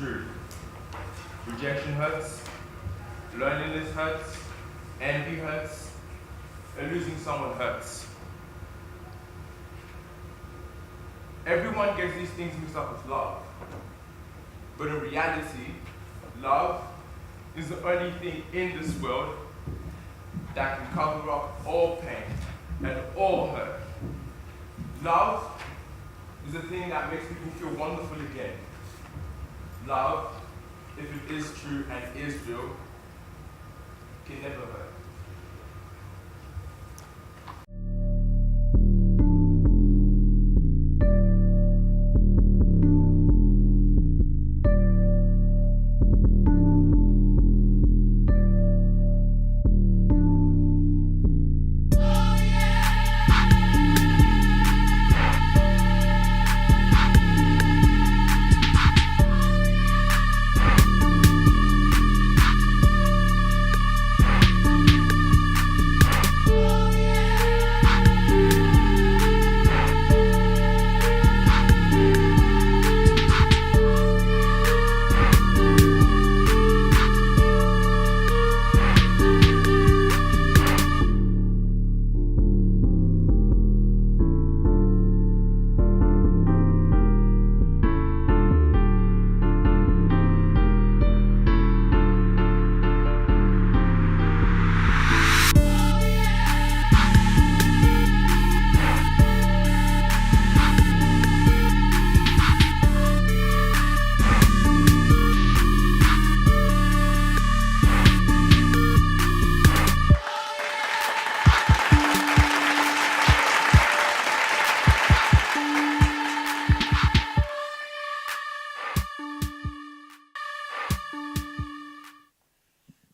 true. Rejection hurts, loneliness hurts, envy hurts, and losing someone hurts. Everyone gets these things mixed up with love. But in reality, love is the only thing in this world that can cover up all pain and all hurt. Love is the thing that makes people feel wonderful again. Love, if it is true and is real, can never hurt.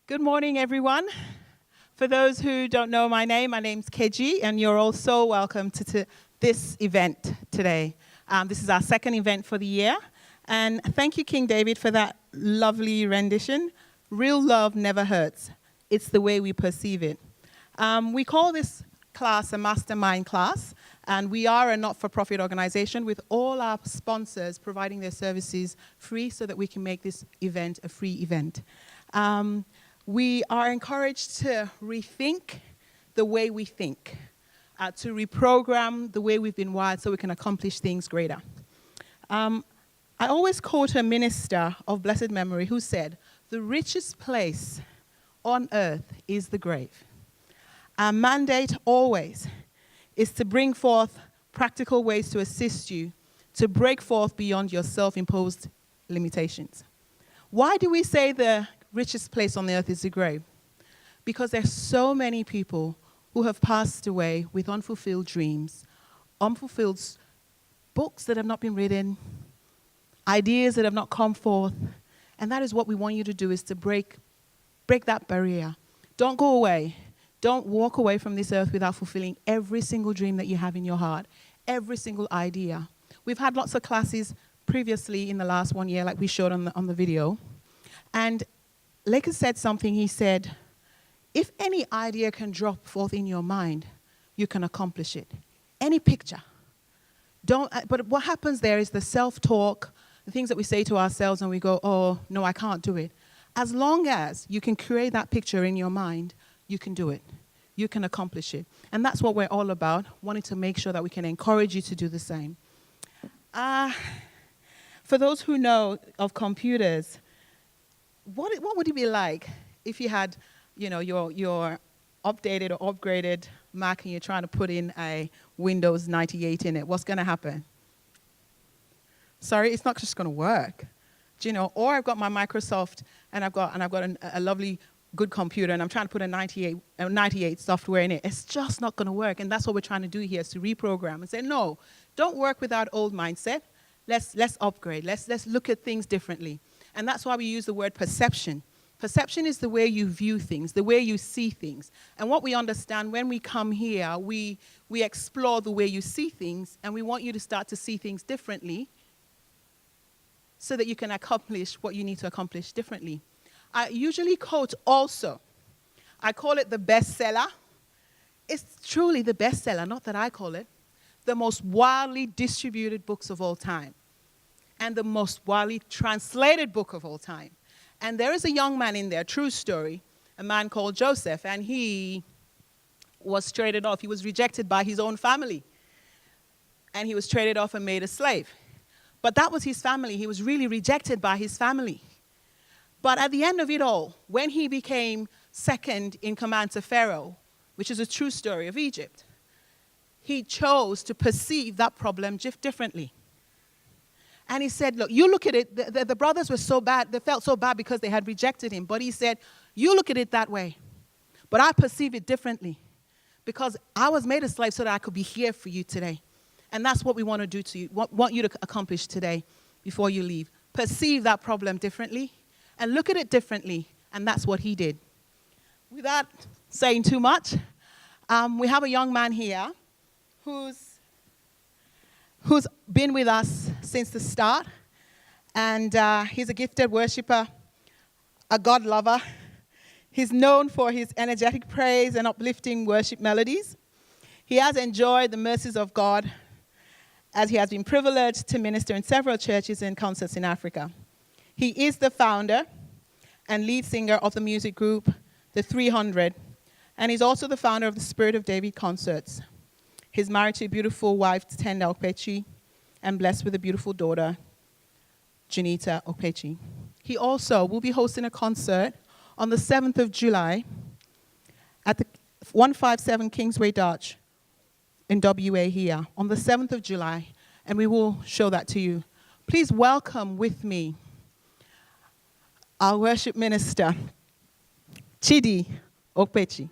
Good morning, everyone. For those who don't know my name's Keji, and you're all so welcome to this event today. This is our second event for the year. And thank you, King David, for that lovely rendition. Real love never hurts. It's the way we perceive it. We call this class a mastermind class, and we are a not-for-profit organization with all our sponsors providing their services free so that we can make this event a free event. We are encouraged to rethink the way we think, to reprogram the way we've been wired so we can accomplish things greater. I always quote a minister of blessed memory who said, "The richest place on earth is the grave." Our mandate always is to bring forth practical ways to assist you to break forth beyond your self-imposed limitations. Why do we say the richest place on the earth is the grave? Because there's so many people who have passed away with unfulfilled dreams, unfulfilled books that have not been written, ideas that have not come forth. And that is what we want you to do, is to break that barrier. Don't go away. Don't walk away from this earth without fulfilling every single dream that you have in your heart, every single idea. We've had lots of classes previously in the last 1 year, like we showed on the video. And Lakers said something. He said, if any idea can drop forth in your mind, you can accomplish it. Any picture. But what happens there is the self-talk, the things that we say to ourselves and we go, oh, no, I can't do it. As long as you can create that picture in your mind, you can do it. You can accomplish it. And that's what we're all about, wanting to make sure that we can encourage you to do the same. For those who know of computers, what would it be like if you had, your updated or upgraded Mac and you're trying to put in a Windows 98 in it? What's going to happen? Sorry, it's not just going to work. Or I've got my Microsoft and I've got a lovely good computer and I'm trying to put a 98 software in it. It's just not going to work. And that's what we're trying to do here, is to reprogram and say, no, don't work with that old mindset. Let's upgrade. Let's look at things differently. And that's why we use the word perception. Perception is the way you view things, the way you see things. And what we understand when we come here, we explore the way you see things, and we want you to start to see things differently so that you can accomplish what you need to accomplish differently. I usually quote also. I call it the bestseller. It's truly the bestseller, not that I call it. The most widely distributed books of all time. and the most widely translated book of all time. And there is a young man in there, true story, a man called Joseph, and he was traded off. He was rejected by his own family. And he was traded off and made a slave. But that was his family. He was really rejected by his family. But at the end of it all, when he became second in command to Pharaoh, which is a true story of Egypt, he chose to perceive that problem differently. And he said, look, you look at it, the brothers were so bad, they felt so bad because they had rejected him. But he said, you look at it that way, but I perceive it differently because I was made a slave so that I could be here for you today. And that's what we want to do to you, want you to accomplish today before you leave. Perceive that problem differently and look at it differently. And that's what he did. Without saying too much, we have a young man here who's been with us since the start. And he's a gifted worshiper, a God lover. He's known for his energetic praise and uplifting worship melodies. He has enjoyed the mercies of God as he has been privileged to minister in several churches and concerts in Africa. He is the founder and lead singer of the music group The 300, and he's also the founder of the Spirit of David concerts. He's married to a beautiful wife, Tenda Okpechi, and blessed with a beautiful daughter, Janita Okpechi. He also will be hosting a concert on the 7th of July at the 157 Kingsway Dutch in WA here, on the 7th of July, and we will show that to you. Please welcome with me our worship minister, Chidi Okpechi.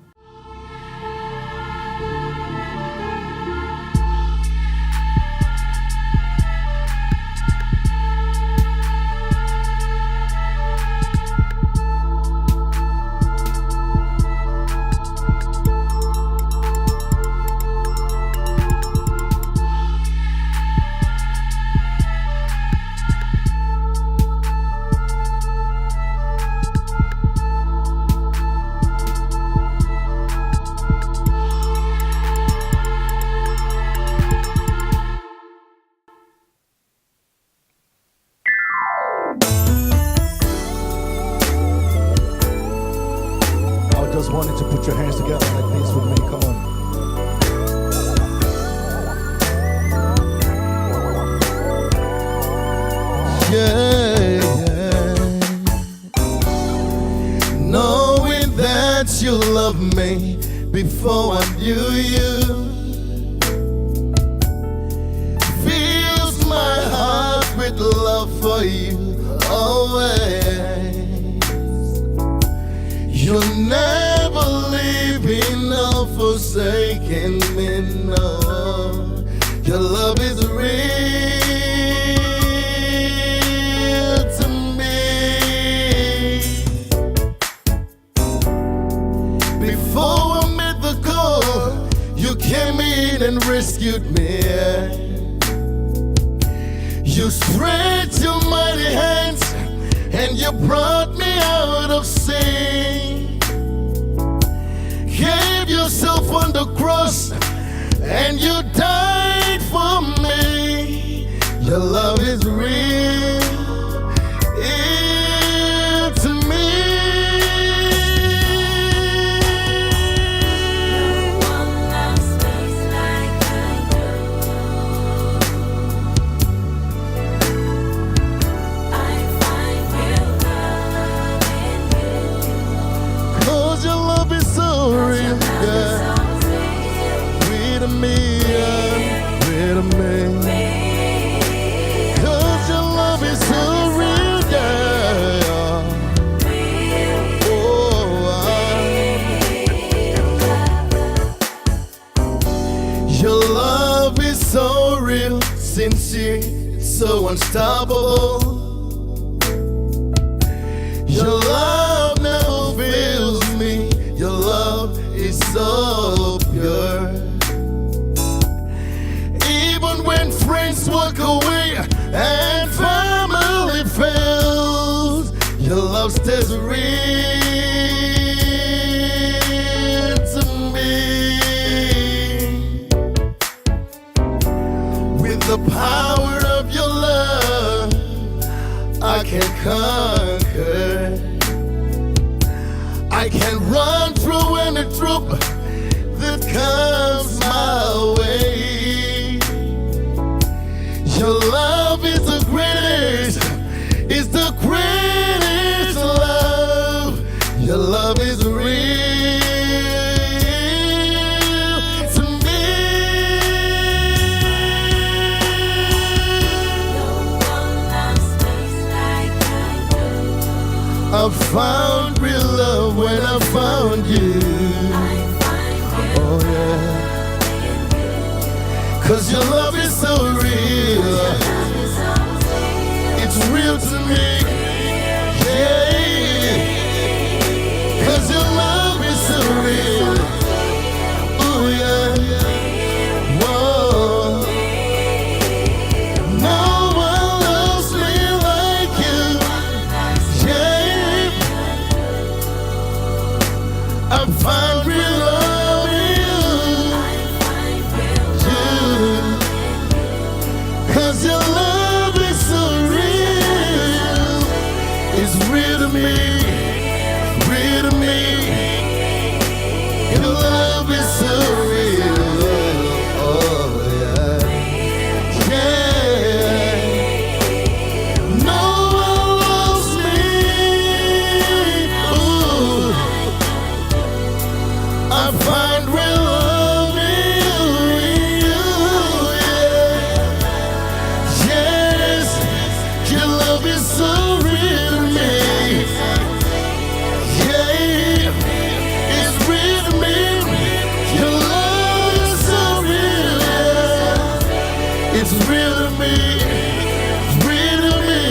Just wanted to put your hands together like this with me. Come on. Yeah, yeah. Knowing that you love me before I knew you fills my heart with love for you always. You'll never leave me nor forsaken me, no. Your love is real to me. Before I met the goal, you came in and rescued me. You stretched your mighty hands and you brought me out of sin. Gave yourself on the cross and you died for me. Your love is real to me. No one loves me like I do. I find real love in you. 'Cause your love is so real, yeah. Real to me, yeah. Real to me. 'Cause your love is so real, yeah. Your love is so real, sincere, so unstoppable. Your love never fails me. Your love is so pure. Even when friends walk away and family fails, your love stays real to me. With the power of your love, can conquer. I can run through any troop that comes my way. Your love is the greatest, it's the greatest love. Your love is real to me. No one loves me like I do. I found real love when I found you. I find real Oh yeah, love in you. 'cause your love is so real. Love is so real. It's real to me. Yeah, 'cause your love is so real. Oh yeah, whoa. No one loves me like you. Yeah, I find real love in you. 'Cause your love is so real. It's real to me. Real to me. Your love is so real. Oh yeah. Yeah. No one loves me. Ooh. I find real love in you. Yeah. Yes. Your love is so real to me. Yeah. It's real to me. Your love is so real. Yeah. It's real to me. Real to me.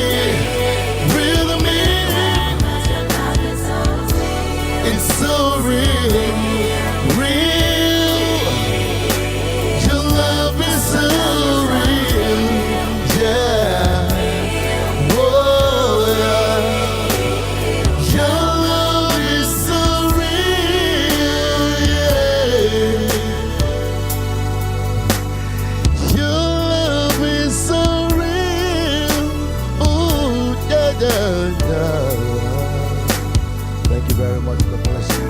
Real to me. It's so real. Real. Your love is so real. Yeah. Whoa. Your love is so real. Yeah. Your love is so real. Ooh, yeah, yeah, yeah. Thank you very much. God bless you.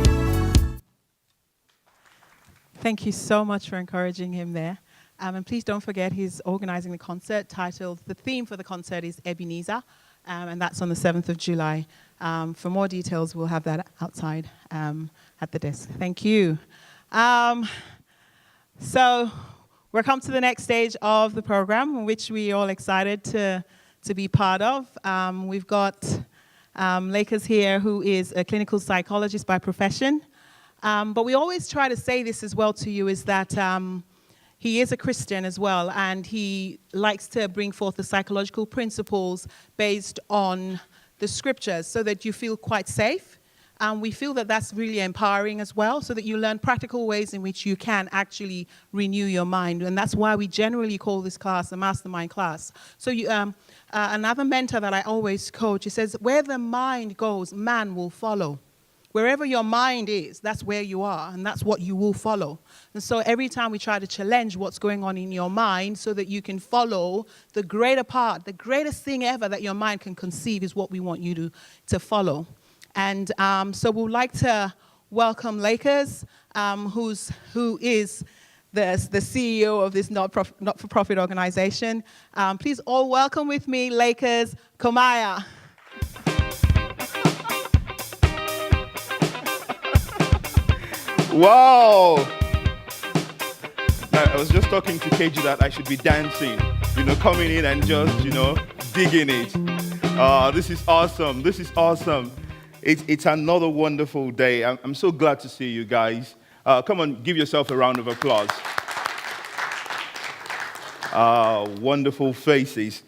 Thank you so much for encouraging him there. And please don't forget he's organizing the concert titled, the theme for the concert is Ebenezer, and that's on the 7th of July. For more details, we'll have that outside at the desk. Thank you. So we're come to the next stage of the program, which we're all excited to be part of. We've got Lakers here, who is a clinical psychologist by profession. But we always try to say this as well to you, is that he is a Christian as well, and he likes to bring forth the psychological principles based on the scriptures so that you feel quite safe. We feel that that's really empowering as well, so that you learn practical ways in which you can actually renew your mind. And that's why we generally call this class a mastermind class. So another mentor that I always coach, he says, where the mind goes, man will follow. Wherever your mind is, that's where you are, and that's what you will follow. And so every time we try to challenge what's going on in your mind so that you can follow the greater part, the greatest thing ever that your mind can conceive is what we want you to follow. And so we'd like to welcome Lakers, who is the CEO of this not-for-profit organization. Please all welcome with me, Lakers, Komaiya. Wow! I was just talking to KG that I should be dancing, coming in and just, digging it. This is awesome. This is awesome. It's another wonderful day. I'm so glad to see you guys. Come on, give yourself a round of applause. Wonderful faces.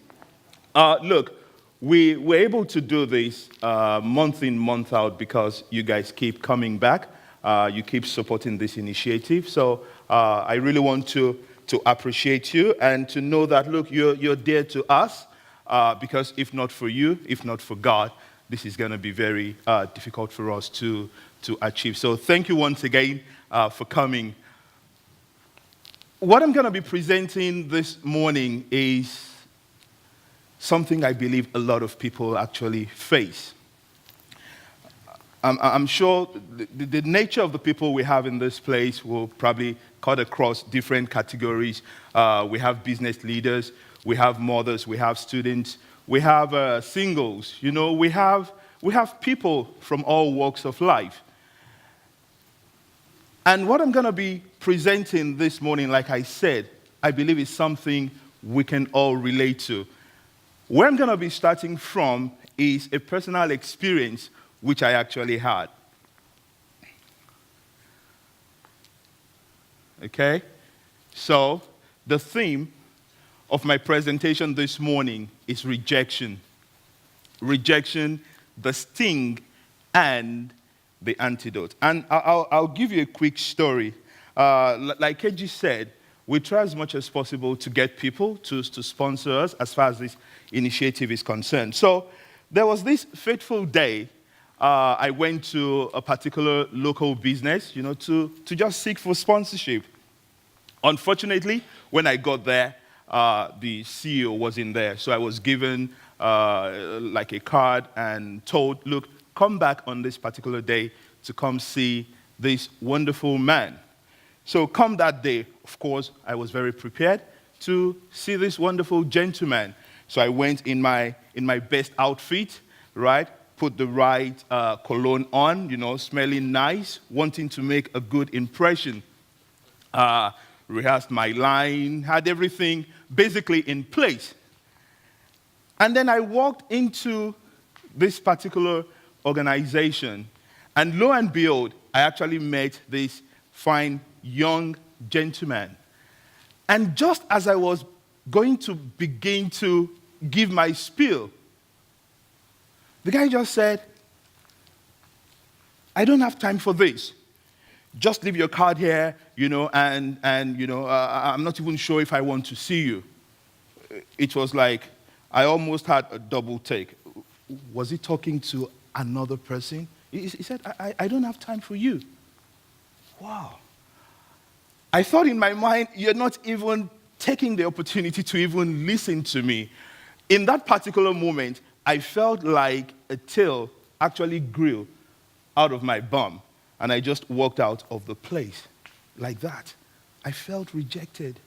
Look, we were able to do this month in, month out because you guys keep coming back. You keep supporting this initiative. So I really want to appreciate you and to know that, look, you're dear to us because if not for you, if not for God, this is going to be very difficult for us to achieve. So thank you once again for coming. What I'm going to be presenting this morning is something I believe a lot of people actually face. I'm sure the nature of the people we have in this place will probably cut across different categories. We have business leaders, we have mothers, we have students, we have singles. You know, we have people from all walks of life. And what I'm going to be presenting this morning, like I said, I believe is something we can all relate to. Where I'm going to be starting from is a personal experience which I actually had. Okay? So, the theme of my presentation this morning is rejection. Rejection, the sting, and the antidote. And I'll give you a quick story. Like Keji said, we try as much as possible to get people to sponsor us as far as this initiative is concerned. So there was this fateful day. I went to a particular local business, you know, to just seek for sponsorship. Unfortunately, when I got there, the CEO wasn't there. So I was given like a card and told, look, come back on this particular day to come see this wonderful man. So come that day, of course, I was very prepared to see this wonderful gentleman. So I went in my best outfit, right? Put the right cologne on, you know, smelling nice, wanting to make a good impression. Rehearsed my line, had everything basically in place. And then I walked into this particular organization, and lo and behold, I actually met this fine young gentleman. And just as I was going to begin to give my spiel, the guy just said, I don't have time for this. Just leave your card here, you know, and you know, I'm not even sure if I want to see you. It was like I almost had a double take. Was he talking to another person? He said, I don't have time for you. Wow. I thought in my mind, you're not even taking the opportunity to even listen to me. In that particular moment, I felt like a tail actually grew out of my bum, and I just walked out of the place like that. I felt rejected.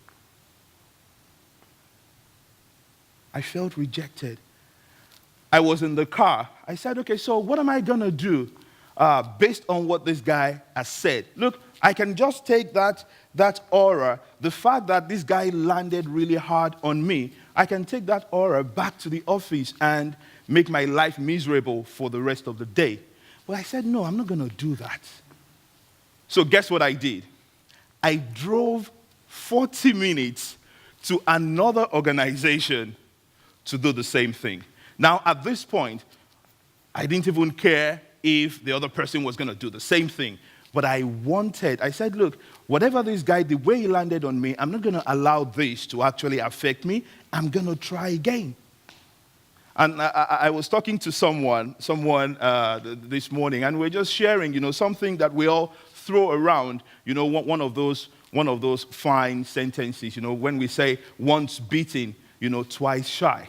I felt rejected. I was in the car. I said, okay, so what am I going to do based on what this guy has said? Look, I can just take that aura, the fact that this guy landed really hard on me, I can take that aura back to the office and make my life miserable for the rest of the day. But I said, no, I'm not going to do that. So guess what I did? I drove 40 minutes to another organization to do the same thing. Now, at this point, I didn't even care if the other person was going to do the same thing. But I said, look, whatever this guy, the way he landed on me, I'm not going to allow this to actually affect me. I'm going to try again. And I was talking to someone this morning, and we're just sharing, you know, something that we all throw around, you know, one of those fine sentences, you know, when we say once beaten, you know, twice shy.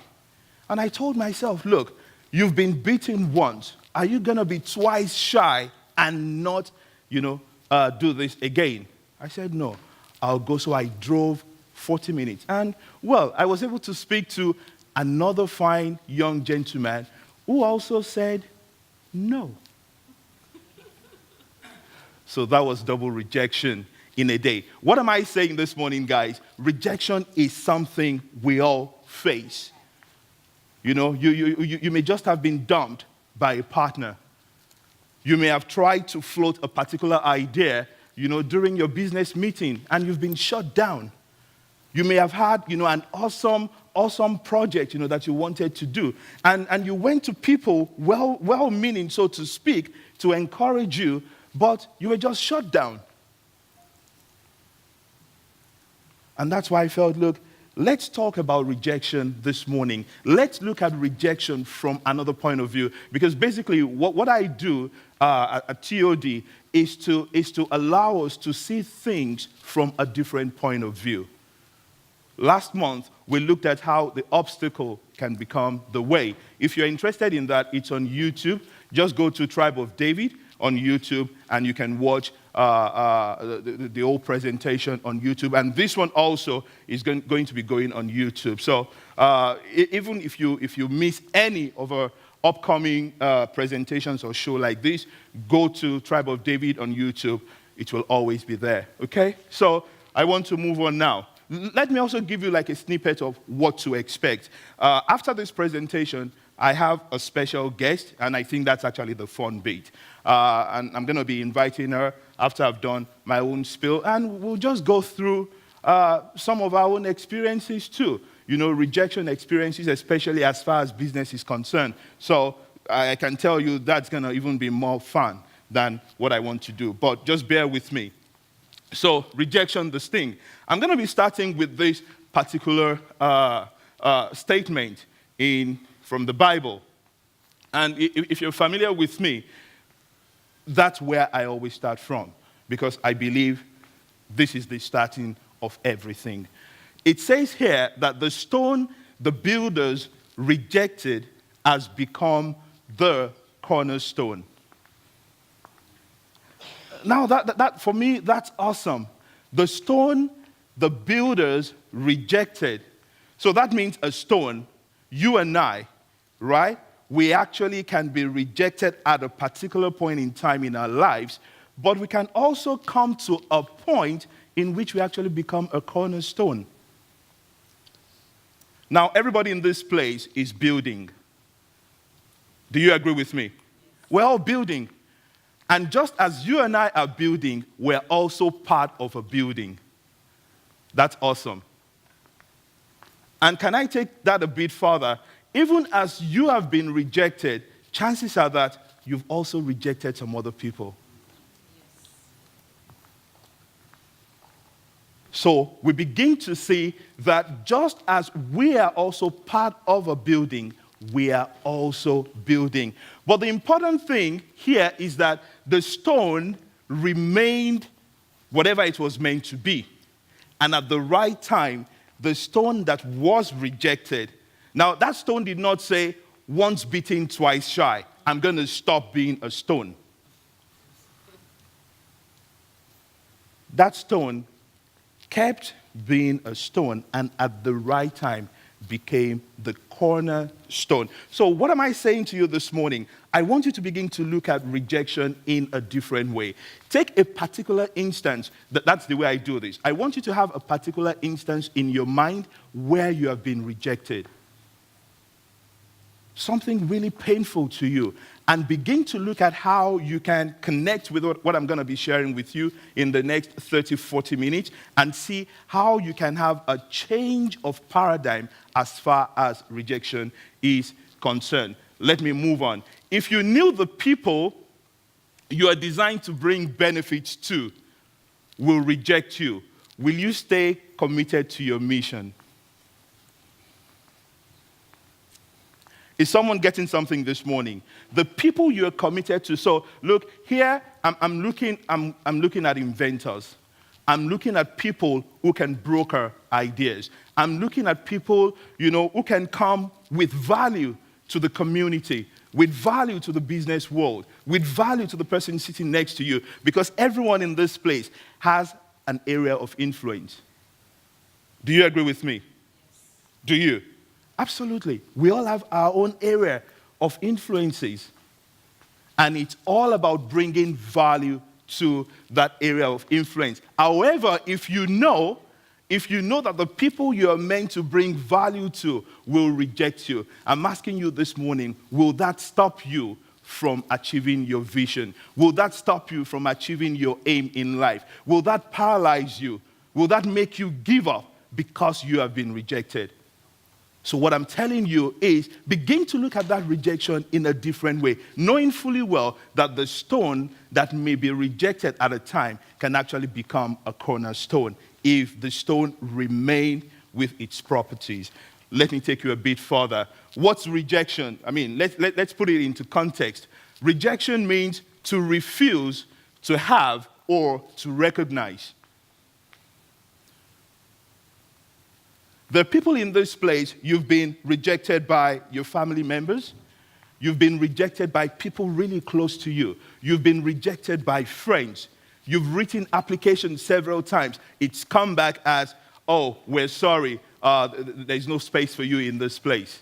And I told myself, look, you've been beaten once. Are you going to be twice shy and not, you know, do this again? I said, no, I'll go. So I drove 40 minutes. And, well, I was able to speak to another fine young gentleman who also said no. So that was double rejection in a day. What am I saying this morning, guys? Rejection is something we all face. You know, you may just have been dumped by a partner. You may have tried to float a particular idea, you know, during your business meeting, and you've been shut down. You may have had, you know, an awesome project, you know, that you wanted to do. And you went to people, well-meaning, so to speak, to encourage you, but you were just shut down. And that's why I felt, look, let's talk about rejection this morning. Let's look at rejection from another point of view. Because basically, what I do at TOD is to allow us to see things from a different point of view. Last month, we looked at how the obstacle can become the way. If you're interested in that, it's on YouTube. Just go to Tribe of David on YouTube, and you can watch the whole presentation on YouTube. And this one also is going to be going on YouTube. So even if you miss any of our upcoming presentations or show like this, go to Tribe of David on YouTube. It will always be there, okay? So I want to move on now. Let me also give you like a snippet of what to expect. After this presentation, I have a special guest, and I think that's actually the fun bit. And I'm going to be inviting her after I've done my own spiel, and we'll just go through some of our own experiences too. You know, rejection experiences, especially as far as business is concerned. So I can tell you that's going to even be more fun than what I want to do. But just bear with me. So, rejection, the sting. I'm going to be starting with this particular statement from the Bible. And if you're familiar with me, that's where I always start from, because I believe this is the starting of everything. It says here that the stone the builders rejected has become the cornerstone. Now, that for me, that's awesome. The stone the builders rejected. So that means a stone, you and I, right? We actually can be rejected at a particular point in time in our lives, but we can also come to a point in which we actually become a cornerstone. Now, everybody in this place is building. Do you agree with me? We're all building. And just as you and I are building, we're also part of a building. That's awesome. And can I take that a bit further? Even as you have been rejected, chances are that you've also rejected some other people. Yes. So we begin to see that just as we are also part of a building, we are also building. But the important thing here is that the stone remained whatever it was meant to be. And at the right time, the stone that was rejected, now that stone did not say, once bitten, twice shy, I'm going to stop being a stone. That stone kept being a stone, and at the right time became the cornerstone. So what am I saying to you this morning? I want you to begin to look at rejection in a different way. Take a particular instance. That's the way I do this. I want you to have a particular instance in your mind where you have been rejected. Something really painful to you. And begin to look at how you can connect with what I'm going to be sharing with you in the next 30, 40 minutes and see how you can have a change of paradigm as far as rejection is concerned. Let me move on. If you knew the people you are designed to bring benefits to will reject you, will you stay committed to your mission? Is someone getting something this morning? The people you are committed to. So look here. I'm looking at inventors. I'm looking at people who can broker ideas. I'm looking at people, who can come with value to the community, with value to the business world, with value to the person sitting next to you, because everyone in this place has an area of influence. Do you agree with me? Yes. Do you? Absolutely. We all have our own area of influences. And it's all about bringing value to that area of influence. However, if you know that the people you are meant to bring value to will reject you, I'm asking you this morning, will that stop you from achieving your vision? Will that stop you from achieving your aim in life? Will that paralyze you? Will that make you give up because you have been rejected? So what I'm telling you is begin to look at that rejection in a different way, knowing fully well that the stone that may be rejected at a time can actually become a cornerstone if the stone remain with its properties. Let me take you a bit further. What's rejection? I mean, let's put it into context. Rejection means to refuse, to have, or to recognize. There are people in this place, you've been rejected by your family members. You've been rejected by people really close to you. You've been rejected by friends. You've written applications several times. It's come back as, oh, we're sorry. There's no space for you in this place.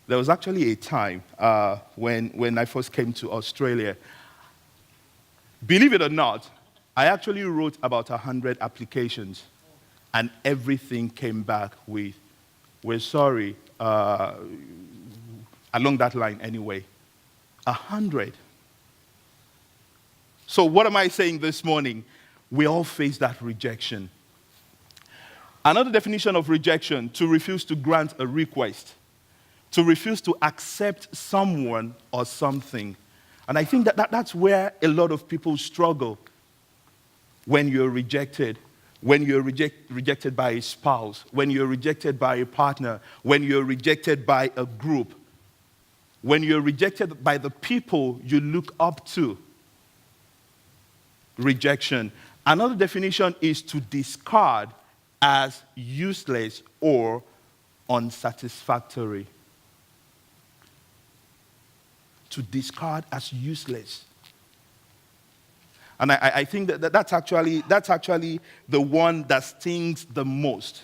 There was actually a time when I first came to Australia. Believe it or not, I actually wrote about 100 applications, and everything came back with, we're sorry, along that line anyway. 100. So what am I saying this morning? We all face that rejection. Another definition of rejection: to refuse to grant a request, to refuse to accept someone or something. And I think that's where a lot of people struggle. When you're rejected, when you're rejected by a spouse, when you're rejected by a partner, when you're rejected by a group, when you're rejected by the people you look up to. Rejection. Another definition is to discard as useless or unsatisfactory. To discard as useless. And I think that's actually the one that stings the most.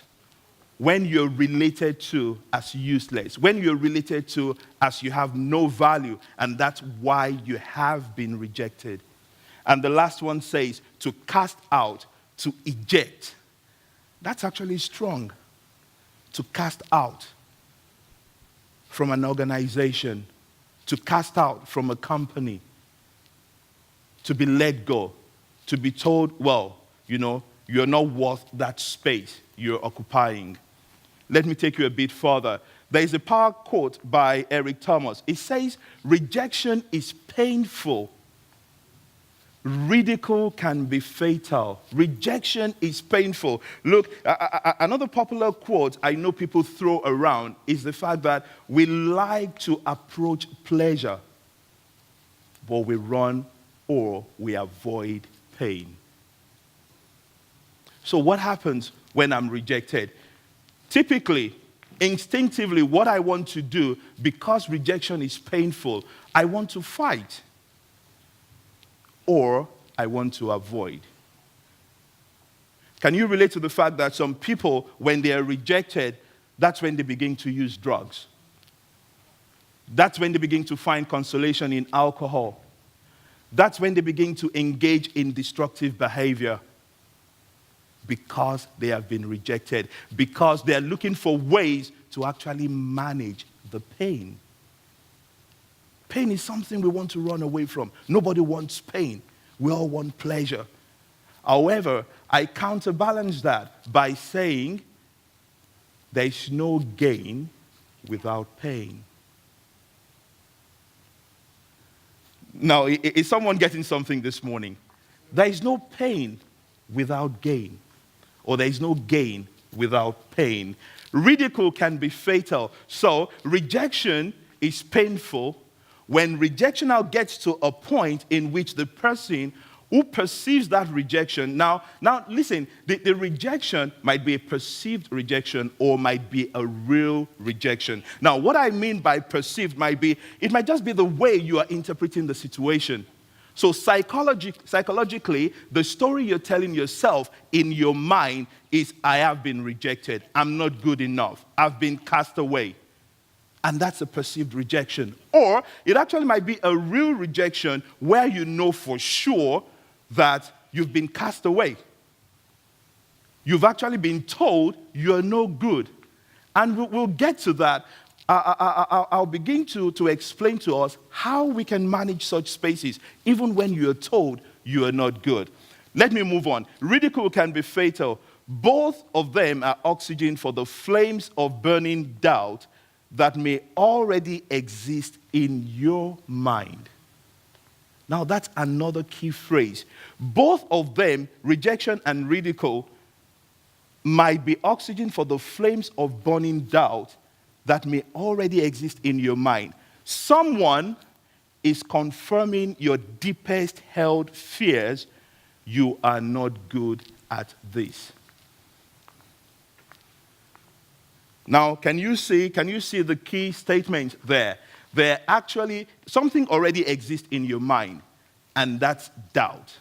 When you're related to as useless, when you're related to as you have no value, and that's why you have been rejected. And the last one says to cast out, to eject. That's actually strong. To cast out from an organization, to cast out from a company, to be let go, to be told, well, you're not worth that space you're occupying. Let me take you a bit further. There is a power quote by Eric Thomas. It says, rejection is painful. Ridicule can be fatal. Rejection is painful. Look, another popular quote I know people throw around is the fact that we like to approach pleasure, but we run or we avoid pain. So what happens when I'm rejected? Typically, instinctively, what I want to do, because rejection is painful, I want to fight. Or I want to avoid. Can you relate to the fact that some people, when they are rejected, that's when they begin to use drugs? That's when they begin to find consolation in alcohol. That's when they begin to engage in destructive behavior. Because they have been rejected. Because they are looking for ways to actually manage the pain. Pain is something we want to run away from. Nobody wants pain. We all want pleasure. However, I counterbalance that by saying there is no gain without pain. Now, is someone getting something this morning? There is no pain without gain. Or there is no gain without pain. Ridicule can be fatal. So, rejection is painful. When rejection now gets to a point in which the person who perceives that rejection, now listen, the rejection might be a perceived rejection or might be a real rejection. Now, what I mean by perceived it might just be the way you are interpreting the situation. So psychologically, the story you're telling yourself in your mind is, I have been rejected. I'm not good enough. I've been cast away. And that's a perceived rejection. Or it actually might be a real rejection where you know for sure that you've been cast away. You've actually been told you're no good. And we'll get to that. I'll begin to explain to us how we can manage such spaces, even when you're told you are not good. Let me move on. Ridicule can be fatal. Both of them are oxygen for the flames of burning doubt that may already exist in your mind. Now, that's another key phrase. Both of them, rejection and ridicule, might be oxygen for the flames of burning doubt that may already exist in your mind. Someone is confirming your deepest held fears. You are not good at this. Now, can you see the key statement there? There actually, something already exists in your mind, and that's doubt.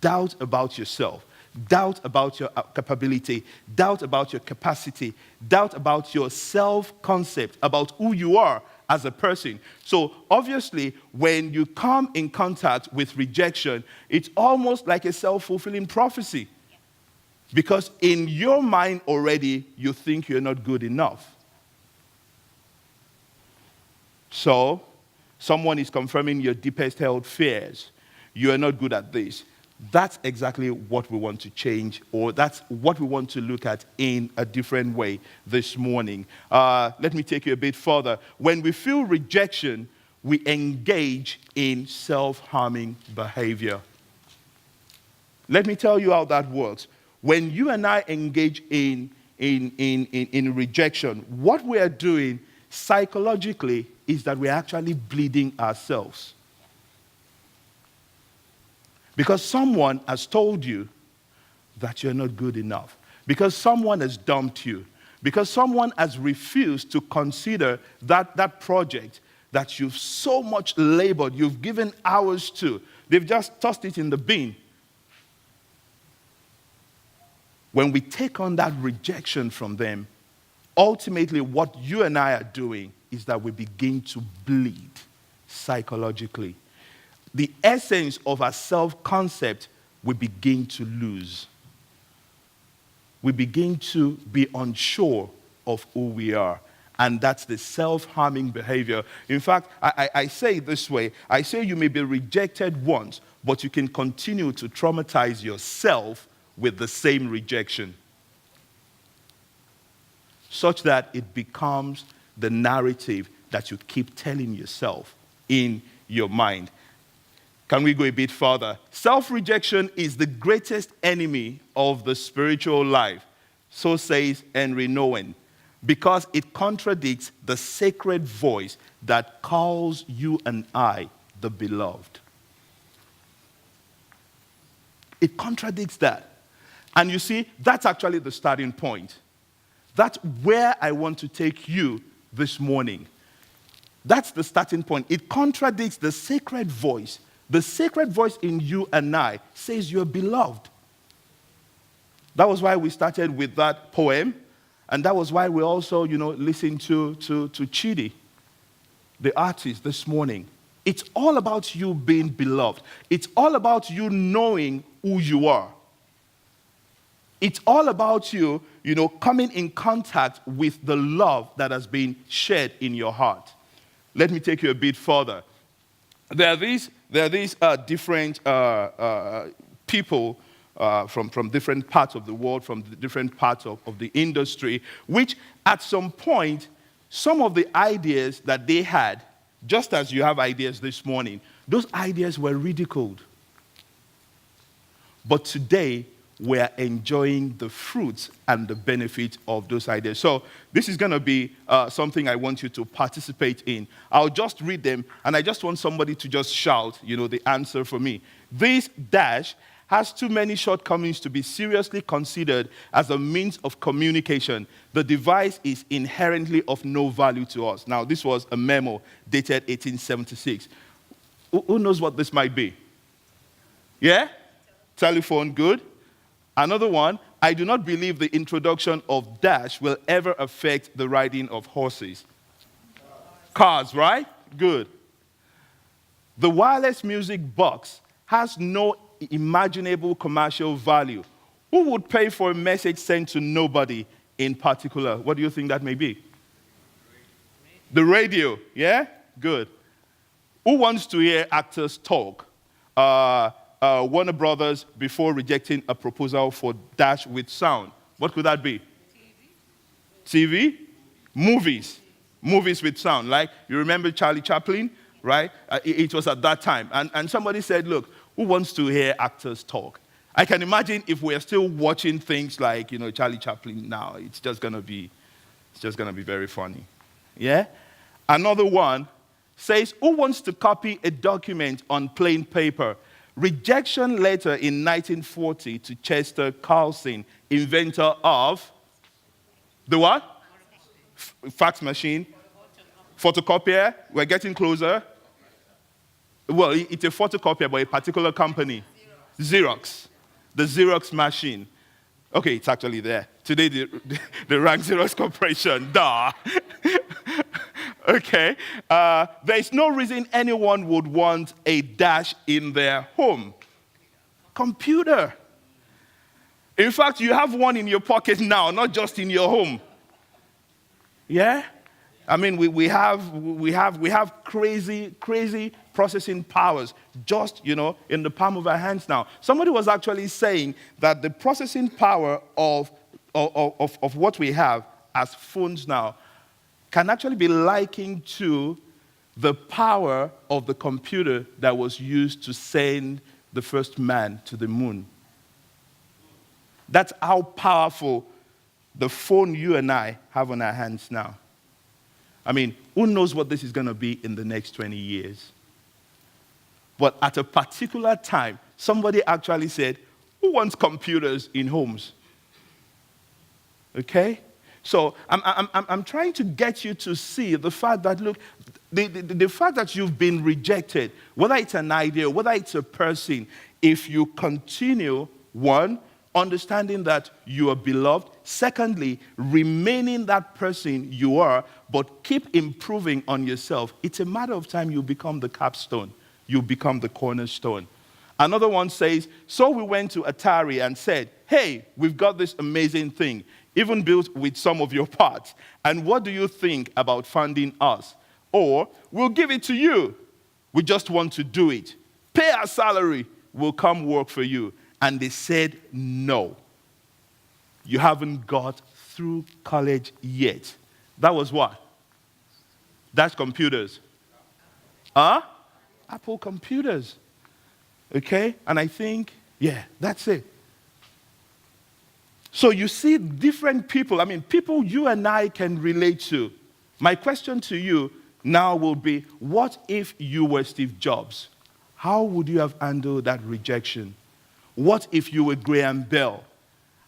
Doubt about yourself. Doubt about your capability. Doubt about your capacity. Doubt about your self-concept, about who you are as a person. So obviously, when you come in contact with rejection, it's almost like a self-fulfilling prophecy. Because in your mind already, you think you're not good enough. So, someone is confirming your deepest held fears. You are not good at this. That's exactly what we want to change, or that's what we want to look at in a different way this morning. Let me take you a bit further. When we feel rejection, we engage in self-harming behavior. Let me tell you how that works. When you and I engage in rejection, what we are doing psychologically is that we're actually bleeding ourselves. Because someone has told you that you're not good enough. Because someone has dumped you. Because someone has refused to consider that project that you've so much labored, you've given hours to. They've just tossed it in the bin. When we take on that rejection from them, ultimately what you and I are doing is that we begin to bleed psychologically. The essence of our self-concept, we begin to lose. We begin to be unsure of who we are. And that's the self-harming behavior. In fact, I say it this way. I say you may be rejected once, but you can continue to traumatize yourself with the same rejection, such that it becomes the narrative that you keep telling yourself in your mind. Can we go a bit further? Self-rejection is the greatest enemy of the spiritual life, so says Henry Nouwen, because it contradicts the sacred voice that calls you and I the beloved. It contradicts that. And you see, that's actually the starting point. That's where I want to take you this morning. That's the starting point. It contradicts the sacred voice. The sacred voice in you and I says you're beloved. That was why we started with that poem. And that was why we also, listened to Chidi, the artist, this morning. It's all about you being beloved. It's all about you knowing who you are. It's all about you, coming in contact with the love that has been shed in your heart. Let me take you a bit further. There are these different people from different parts of the world, from the different parts of the industry, which at some point, some of the ideas that they had, just as you have ideas this morning, those ideas were ridiculed. But today, we're enjoying the fruits and the benefit of those ideas. So this is going to be something I want you to participate in. I'll just read them, and I just want somebody to just shout, the answer for me. This dash has too many shortcomings to be seriously considered as a means of communication. The device is inherently of no value to us. Now, this was a memo dated 1876. Who knows what this might be? Yeah? Telephone, good. Another one, I do not believe the introduction of dash will ever affect the riding of horses. Cars, right? Good. The wireless music box has no imaginable commercial value. Who would pay for a message sent to nobody in particular? What do you think that may be? The radio, yeah? Good. Who wants to hear actors talk? Warner Brothers before rejecting a proposal for dash with sound. What could that be? TV? Movies. Movies with sound. Like, you remember Charlie Chaplin, right? It was at that time. And somebody said, look, who wants to hear actors talk? I can imagine if we're still watching things like, Charlie Chaplin now, it's just going to be very funny. Yeah? Another one says, who wants to copy a document on plain paper? Rejection letter in 1940 to Chester Carlson, inventor of the what? Fax machine, photocopier. We're getting closer. Well, it's a photocopier by a particular company. Xerox. The Xerox machine. Okay, it's actually there. Today, they rank Xerox Corporation. Duh. Okay. There is no reason anyone would want a dash in their home. Computer. In fact, you have one in your pocket now, not just in your home. Yeah? I mean, we have crazy processing powers just, in the palm of our hands now. Somebody was actually saying that the processing power of what we have as phones now can actually be likened to the power of the computer that was used to send the first man to the moon. That's how powerful the phone you and I have on our hands now. I mean, who knows what this is going to be in the next 20 years? But at a particular time, somebody actually said, who wants computers in homes? Okay? So I'm trying to get you to see the fact that, look, the fact that you've been rejected, whether it's an idea, whether it's a person, if you continue, one, understanding that you are beloved, secondly, remaining that person you are, but keep improving on yourself, it's a matter of time you become the capstone, you become the cornerstone. Another one says, so we went to Atari and said, hey, we've got this amazing thing, even built with some of your parts. And what do you think about funding us? Or, we'll give it to you. We just want to do it. Pay our salary. We'll come work for you. And they said, no. You haven't got through college yet. That was what? That's computers. Huh? Apple computers. Okay? And I think, yeah, that's it. So you see different people, people you and I can relate to. My question to you now will be, what if you were Steve Jobs? How would you have handled that rejection? What if you were Graham Bell?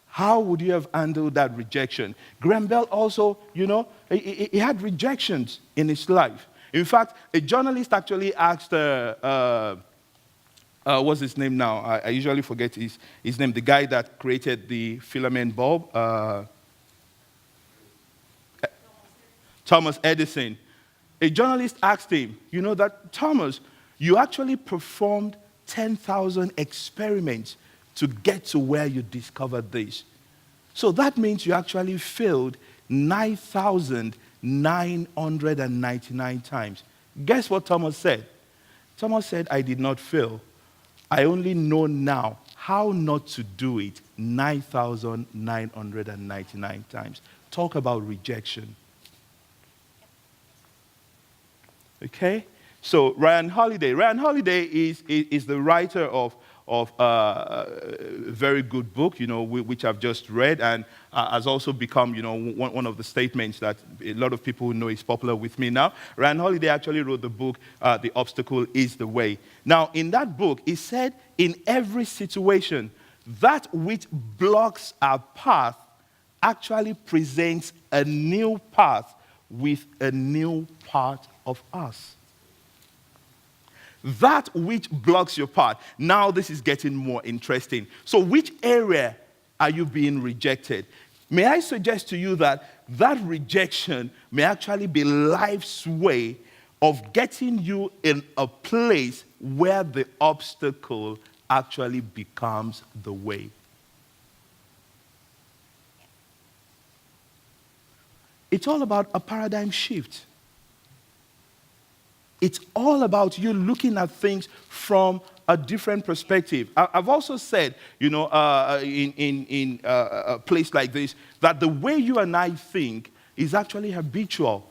How would you have handled that rejection? Graham Bell also, he had rejections in his life. In fact, a journalist actually asked what's his name now? I usually forget his name. The guy that created the filament bulb. Thomas Edison. A journalist asked him, that Thomas, you actually performed 10,000 experiments to get to where you discovered this. So that means you actually failed 9,999 times. Guess what Thomas said? Thomas said, I did not fail. I only know now how not to do it 9,999 times. Talk about rejection. Okay? So Ryan Holiday. Ryan Holiday is the writer of a very good book, which I've just read, and has also become, one of the statements that a lot of people know is popular with me now. Ryan Holiday actually wrote the book, The Obstacle is the Way. Now, in that book, he said, in every situation, that which blocks our path actually presents a new path with a new part of us. That which blocks your path. Now this is getting more interesting. So which area are you being rejected? May I suggest to you that rejection may actually be life's way of getting you in a place where the obstacle actually becomes the way. It's all about a paradigm shift. It's all about you looking at things from a different perspective. I've also said, in a place like this, that the way you and I think is actually habitual.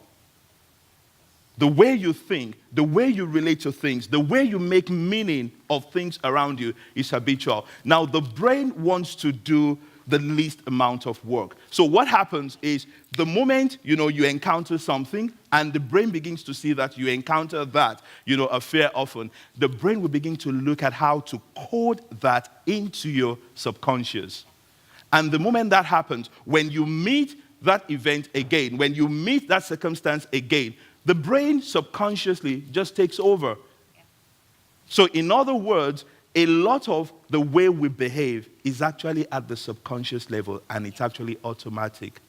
The way you think, the way you relate to things, the way you make meaning of things around you is habitual. Now, the brain wants to do the least amount of work. So what happens is the moment, you encounter something and the brain begins to see that you encounter that, a fear often, the brain will begin to look at how to code that into your subconscious. And the moment that happens, when you meet that event again, when you meet that circumstance again, the brain subconsciously just takes over. So in other words, a lot of the way we behave is actually at the subconscious level, and it's actually automatic.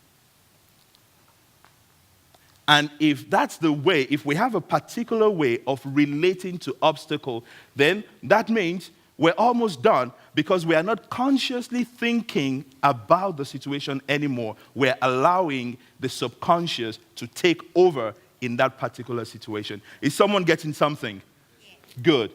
And if that's the way, if we have a particular way of relating to obstacle, then that means we're almost done, because we are not consciously thinking about the situation anymore. We're allowing the subconscious to take over in that particular situation. Is someone getting something? Good.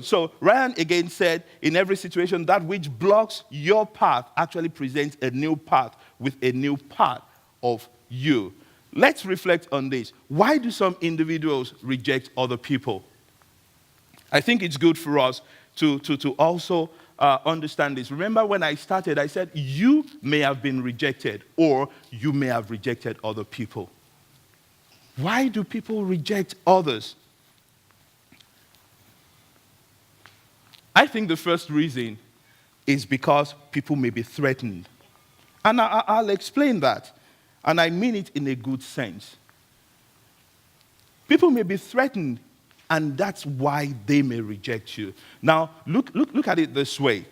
So Ryan again said, in every situation, that which blocks your path actually presents a new path with a new part of you. Let's reflect on this. Why do some individuals reject other people? I think it's good for us to also understand this. Remember when I started, I said, you may have been rejected, or you may have rejected other people. Why do people reject others? I think the first reason is because people may be threatened. And I'll explain that. And I mean it in a good sense. People may be threatened, and that's why they may reject you. Now, look at it this way.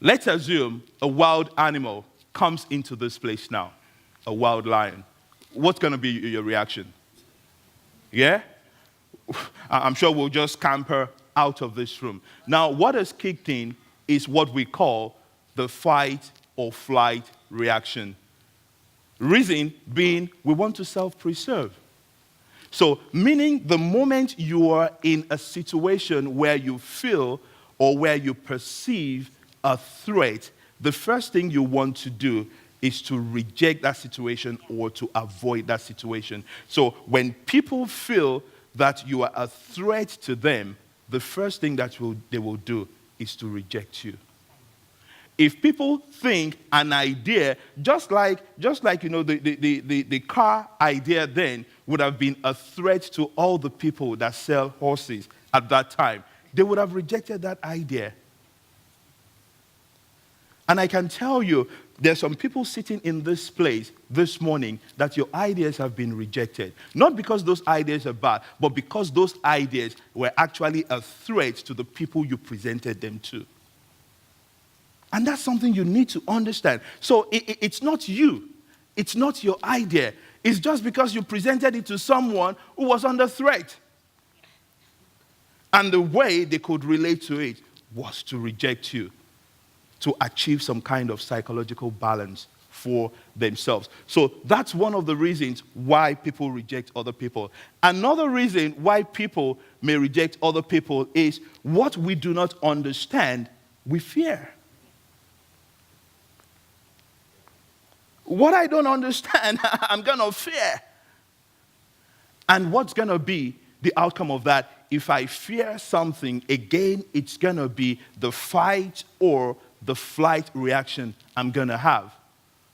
Let's assume a wild animal comes into this place now, a wild lion. What's going to be your reaction? Yeah? I'm sure we'll just scamper out of this room. Now, what has kicked in is what we call the fight or flight reaction. Reason being, we want to self-preserve. So, meaning the moment you are in a situation where you feel or where you perceive a threat, the first thing you want to do is to reject that situation or to avoid that situation. So, when people feel that you are a threat to them, the first thing that they will do is to reject you. If people think an idea, just like the car idea then would have been a threat to all the people that sell horses at that time, they would have rejected that idea. And I can tell you, there's some people sitting in this place this morning that your ideas have been rejected. Not because those ideas are bad, but because those ideas were actually a threat to the people you presented them to. And that's something you need to understand. So it's not you. It's not your idea. It's just because you presented it to someone who was under threat. And the way they could relate to it was to reject you, to achieve some kind of psychological balance for themselves. So that's one of the reasons why people reject other people. Another reason why people may reject other people is what we do not understand, we fear. What I don't understand, I'm going to fear. And what's going to be the outcome of that? If I fear something, again, it's going to be the fight or the flight reaction I'm going to have.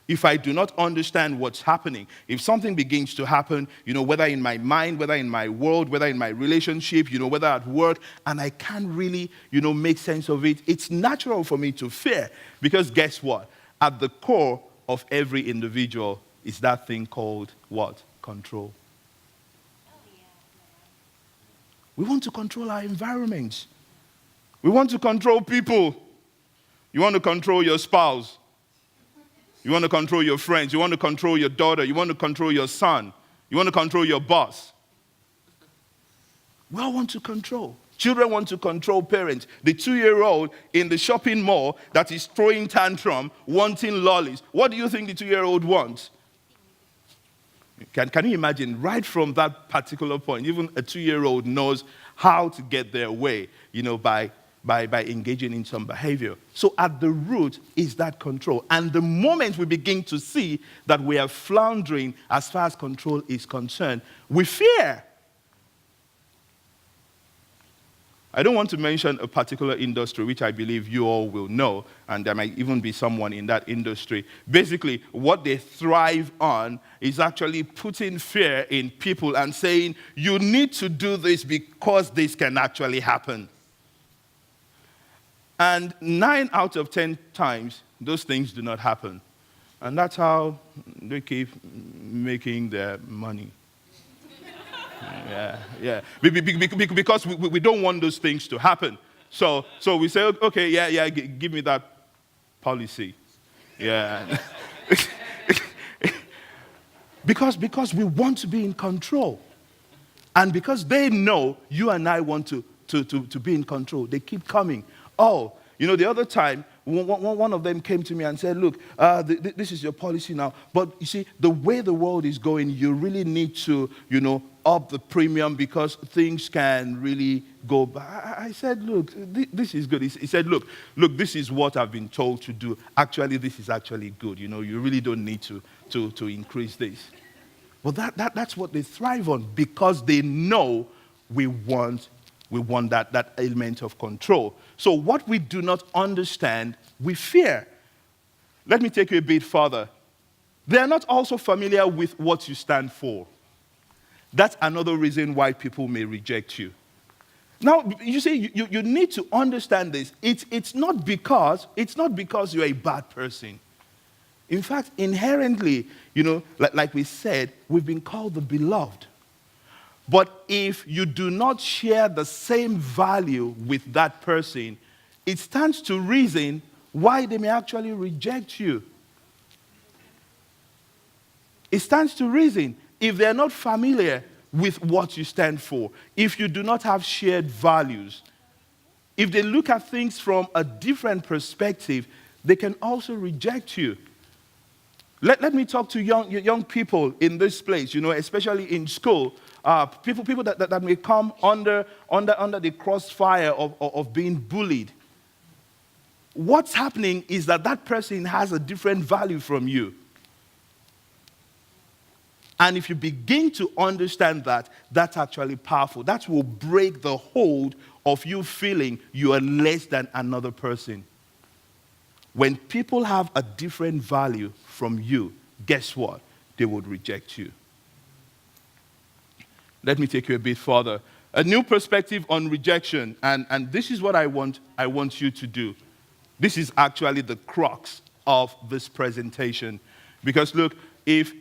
If I do not understand what's happening, if something begins to happen, whether in my mind, whether in my world, whether in my relationship, whether at work, and I can't really, make sense of it, it's natural for me to fear. Because guess what? At the core of every individual is that thing called what? Control. We want to control our environments. We want to control people. You want to control your spouse. You want to control your friends. You want to control your daughter. You want to control your son. You want to control your boss. We all want to control. Children want to control parents. The 2-year-old in the shopping mall that is throwing tantrum, wanting lollies. What do you think the 2-year-old wants? Can you imagine? Right from that particular point, even a 2-year-old knows how to get their way, by engaging in some behavior. So at the root is that control. And the moment we begin to see that we are floundering as far as control is concerned, we fear. I don't want to mention a particular industry, which I believe you all will know, and there might even be someone in that industry. Basically, what they thrive on is actually putting fear in people and saying, you need to do this because this can actually happen. And 9 out of 10 times, those things do not happen. And that's how they keep making their money. Yeah. Because we don't want those things to happen. So we say, okay, yeah, give me that policy. Yeah. because we want to be in control. And because they know you and I want to be in control, they keep coming. Oh, the other time, one of them came to me and said, look, this is your policy now. But you see, the way the world is going, you really need to, up the premium because things can really go back. I said, look, this is good. He said, look, this is what I've been told to do. Actually, this is actually good. You really don't need to increase this. Well, that's what they thrive on because they know we want that element of control. So what we do not understand, we fear. Let me take you a bit further. They are not also familiar with what you stand for. That's another reason why people may reject you. Now, you see, you need to understand this. It's not because you're a bad person. In fact, inherently, like we said, we've been called the beloved. But if you do not share the same value with that person, it stands to reason why they may actually reject you. It stands to reason if they're not familiar with what you stand for, if you do not have shared values, if they look at things from a different perspective, they can also reject you. Let me talk to young people in this place, especially in school. People that may come under the crossfire of being bullied. What's happening is that person has a different value from you. And if you begin to understand that, that's actually powerful. That will break the hold of you feeling you are less than another person. When people have a different value from you, guess what? They would reject you. Let me take you a bit further. A new perspective on rejection, and this is what I want you to do. This is actually the crux of this presentation. Because look, if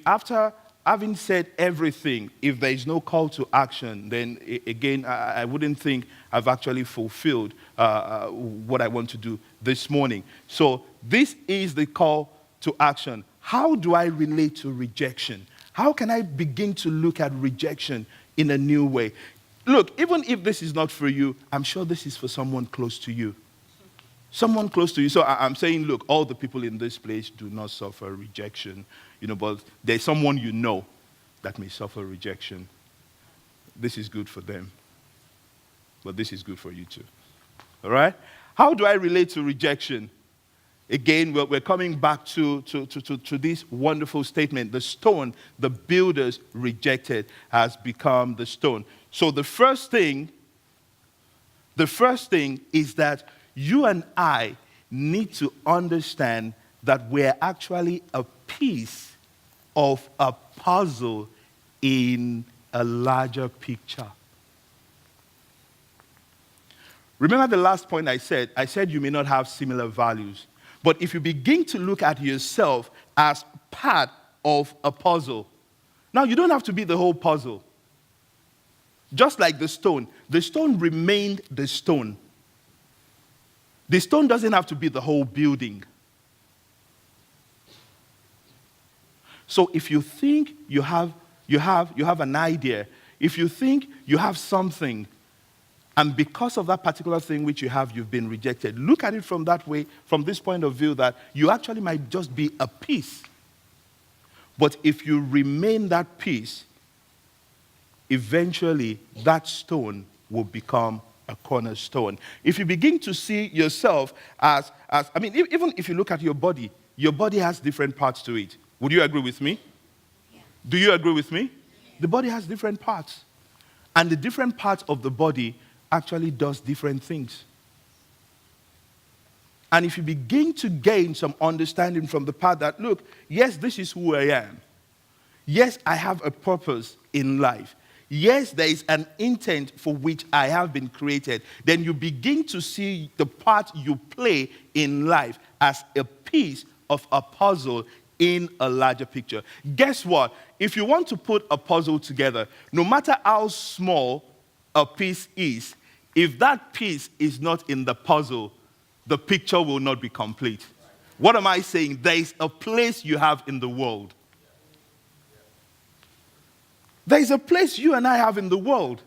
after having said everything, if there is no call to action, then again, I wouldn't think I've actually fulfilled what I want to do this morning. So this is the call to action. How do I relate to rejection? How can I begin to look at rejection in a new way? Look, even if this is not for you, I'm sure this is for someone close to you. Someone close to you. So I'm saying, look, all the people in this place do not suffer rejection, but there's someone that may suffer rejection. This is good for them, but this is good for you too. All right? How do I relate to rejection? Again, we're coming back to this wonderful statement. The stone the builders rejected has become the stone. So the first thing is that you and I need to understand that we're actually a piece of a puzzle in a larger picture. Remember the last point I said? I said you may not have similar values. But if you begin to look at yourself as part of a puzzle, now you don't have to be the whole puzzle. Just like the stone remained the stone. The stone doesn't have to be the whole building. So if you think you have an idea, if you think you have something, and because of that particular thing which you have, you've been rejected, look at it from that way, from this point of view, that you actually might just be a piece. But if you remain that piece, eventually that stone will become a cornerstone. If you begin to see yourself as even if you look at your body has different parts to it. Would you agree with me? Yeah. Do you agree with me? Yeah. The body has different parts. And the different parts of the body actually does different things. And if you begin to gain some understanding from the part that, look, yes, this is who I am. Yes, I have a purpose in life. Yes, there is an intent for which I have been created. Then you begin to see the part you play in life as a piece of a puzzle in a larger picture. Guess what? If you want to put a puzzle together, no matter how small a piece is, if that piece is not in the puzzle, the picture will not be complete. What am I saying? There is a place you have in the world. There is a place you and I have in the world.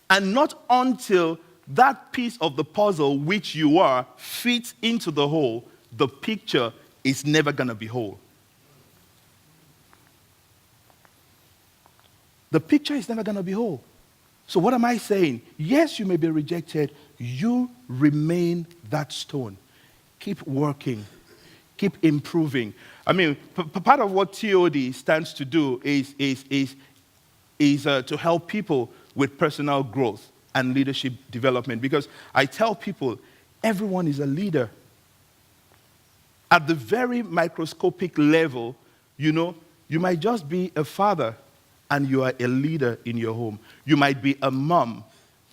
And not until that piece of the puzzle which you are fits into the whole, the picture is never going to be whole. The picture is never going to be whole. So what am I saying? Yes, you may be rejected. You remain that stone. Keep working. Keep improving. I mean, part of what TOD stands to do is to help people with personal growth and leadership development. Because I tell people, everyone is a leader. At the very microscopic level, you might just be a father and you are a leader in your home. You might be a mom,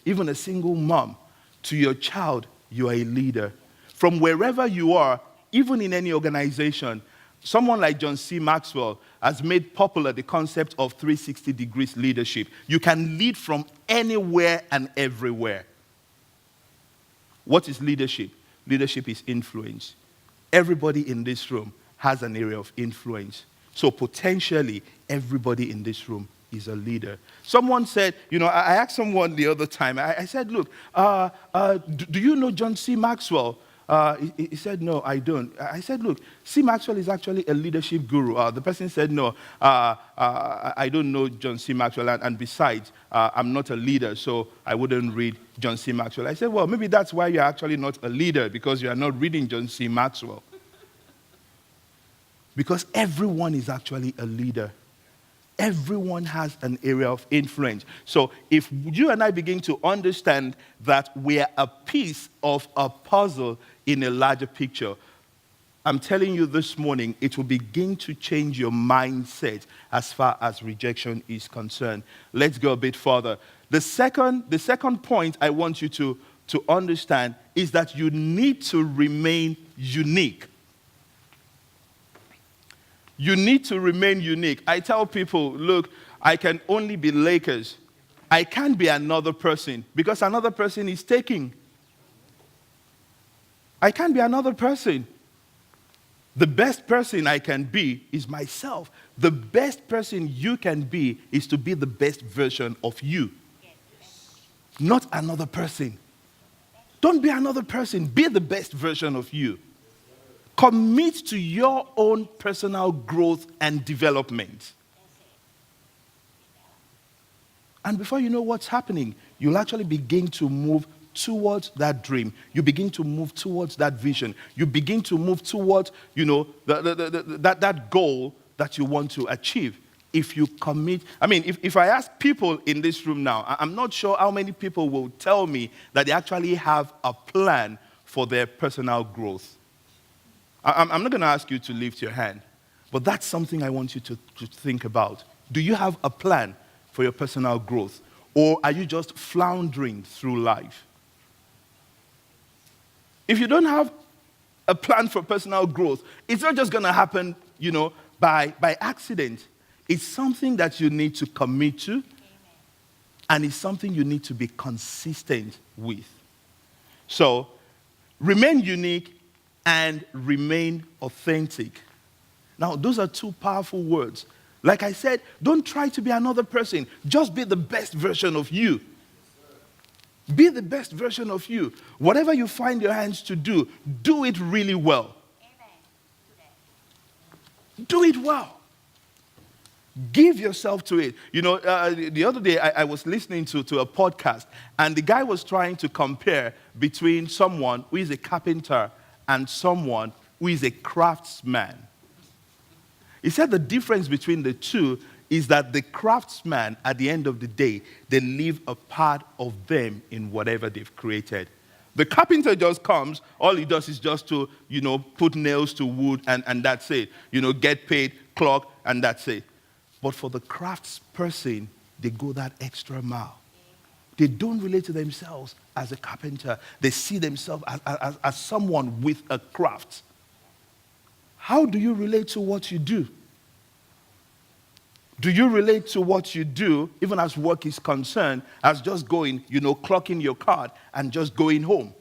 even a single mom. To your child, you are a leader. From wherever you are, even in any organization, someone like John C. Maxwell has made popular the concept of 360 degrees leadership. You can lead from anywhere and everywhere. What is leadership? Leadership is influence. Everybody in this room has an area of influence. So potentially, everybody in this room is a leader. Someone said, I asked someone the other time, I said, look, do you know John C. Maxwell? He said, no, I don't. I said, look, C. Maxwell is actually a leadership guru. The person said, no, I don't know John C. Maxwell, and besides, I'm not a leader, so I wouldn't read John C. Maxwell. I said, well, maybe that's why you're actually not a leader, because you are not reading John C. Maxwell. Because everyone is actually a leader. Everyone has an area of influence. So if you and I begin to understand that we are a piece of a puzzle in a larger picture, I'm telling you this morning, it will begin to change your mindset as far as rejection is concerned. Let's go a bit further. The second point I want you to understand is that you need to remain unique. You need to remain unique. I tell people, look, I can only be Lakers. I can't be another person because another person is taking. I can't be another person. The best person I can be is myself. The best person you can be is to be the best version of you. Not another person. Don't be another person. Be the best version of you. Commit to your own personal growth and development. And before you know what's happening, you'll actually begin to move towards that dream. You begin to move towards that vision. You begin to move towards, that goal that you want to achieve. If you commit, if I ask people in this room now, I'm not sure how many people will tell me that they actually have a plan for their personal growth. I'm not going to ask you to lift your hand, but that's something I want you to think about. Do you have a plan for your personal growth, or are you just floundering through life? If you don't have a plan for personal growth, it's not just going to happen, by accident. It's something that you need to commit to, and it's something you need to be consistent with. So, remain unique and remain authentic. Now, those are two powerful words. Like I said, don't try to be another person. Just be the best version of you. Be the best version of you. Whatever you find your hands to do, do it really well. Do it well. Give yourself to it. The other day I was listening to a podcast, and the guy was trying to compare between someone who is a carpenter and someone who is a craftsman. He said the difference between the two is that the craftsman, at the end of the day, they leave a part of them in whatever they've created. The carpenter just comes, all he does is just to, put nails to wood and that's it. Get paid, clock, and that's it. But for the craftsperson, they go that extra mile. They don't relate to themselves as a carpenter. They see themselves as someone with a craft. How do you relate to what you do? Do you relate to what you do, even as work is concerned, as just going, clocking your card and just going home?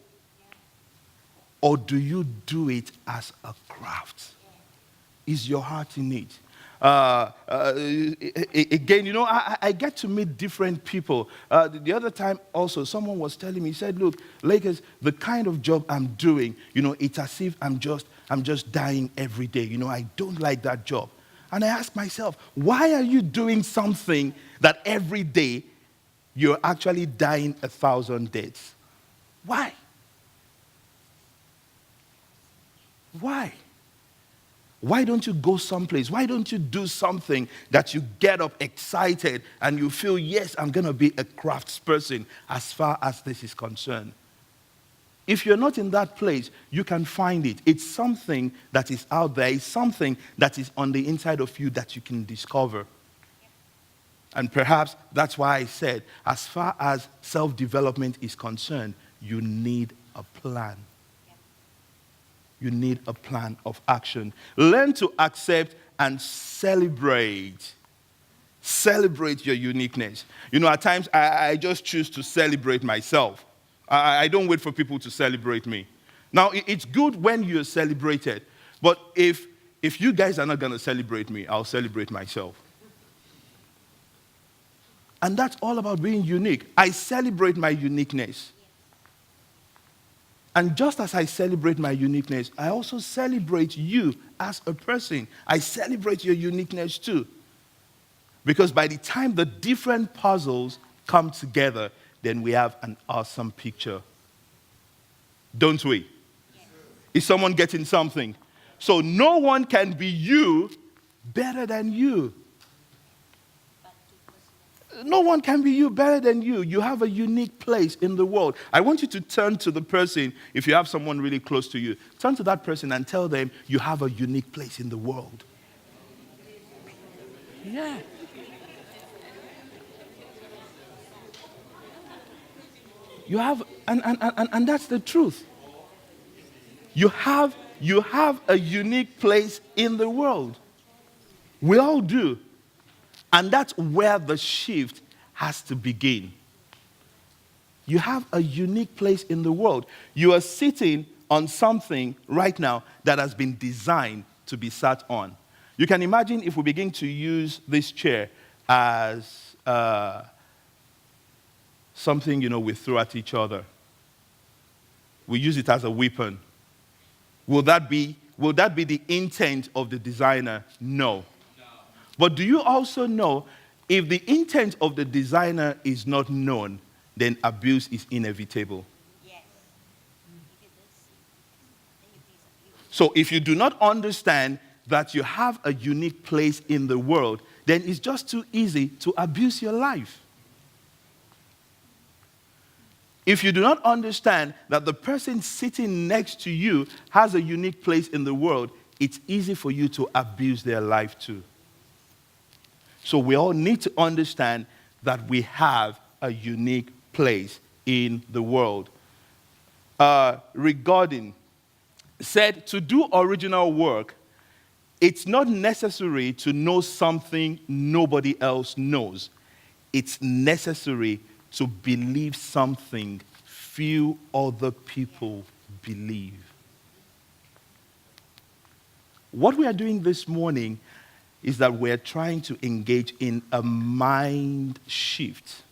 Or do you do it as a craft? Is your heart in it? Again, I get to meet different people. The other time also, someone was telling me, he said, look, Lakers, the kind of job I'm doing, it's as if I'm just dying every day. I don't like that job. And I ask myself, why are you doing something that every day you're actually dying 1,000 deaths? Why? Why? Why don't you go someplace? Why don't you do something that you get up excited and you feel, yes, I'm going to be a craftsperson as far as this is concerned? If you're not in that place, you can find it. It's something that is out there. It's something that is on the inside of you that you can discover. And perhaps that's why I said, as far as self-development is concerned, you need a plan. You need a plan of action. Learn to accept and celebrate. Celebrate your uniqueness. At times, I just choose to celebrate myself. I don't wait for people to celebrate me. Now, it's good when you're celebrated, but if you guys are not going to celebrate me, I'll celebrate myself. And that's all about being unique. I celebrate my uniqueness. And just as I celebrate my uniqueness, I also celebrate you as a person. I celebrate your uniqueness too. Because by the time the different puzzles come together, then we have an awesome picture. Don't we? Yes. Is someone getting something? So no one can be you better than you. No one can be you better than you. You have a unique place in the world. I want you to turn to the person, if you have someone really close to you, turn to that person and tell them you have a unique place in the world. Yeah. You have, and that's the truth. You have a unique place in the world. We all do. And that's where the shift has to begin. You have a unique place in the world. You are sitting on something right now that has been designed to be sat on. You can imagine if we begin to use this chair as something, we throw at each other. We use it as a weapon. Will that be the intent of the designer? No. But do you also know, if the intent of the designer is not known, then abuse is inevitable. Yes. So if you do not understand that you have a unique place in the world, then it's just too easy to abuse your life. If you do not understand that the person sitting next to you has a unique place in the world, it's easy for you to abuse their life too. So we all need to understand that we have a unique place in the world. Regarding, said to do original work, it's not necessary to know something nobody else knows. It's necessary to believe something few other people believe. What we are doing this morning is that we're trying to engage in a mind shift,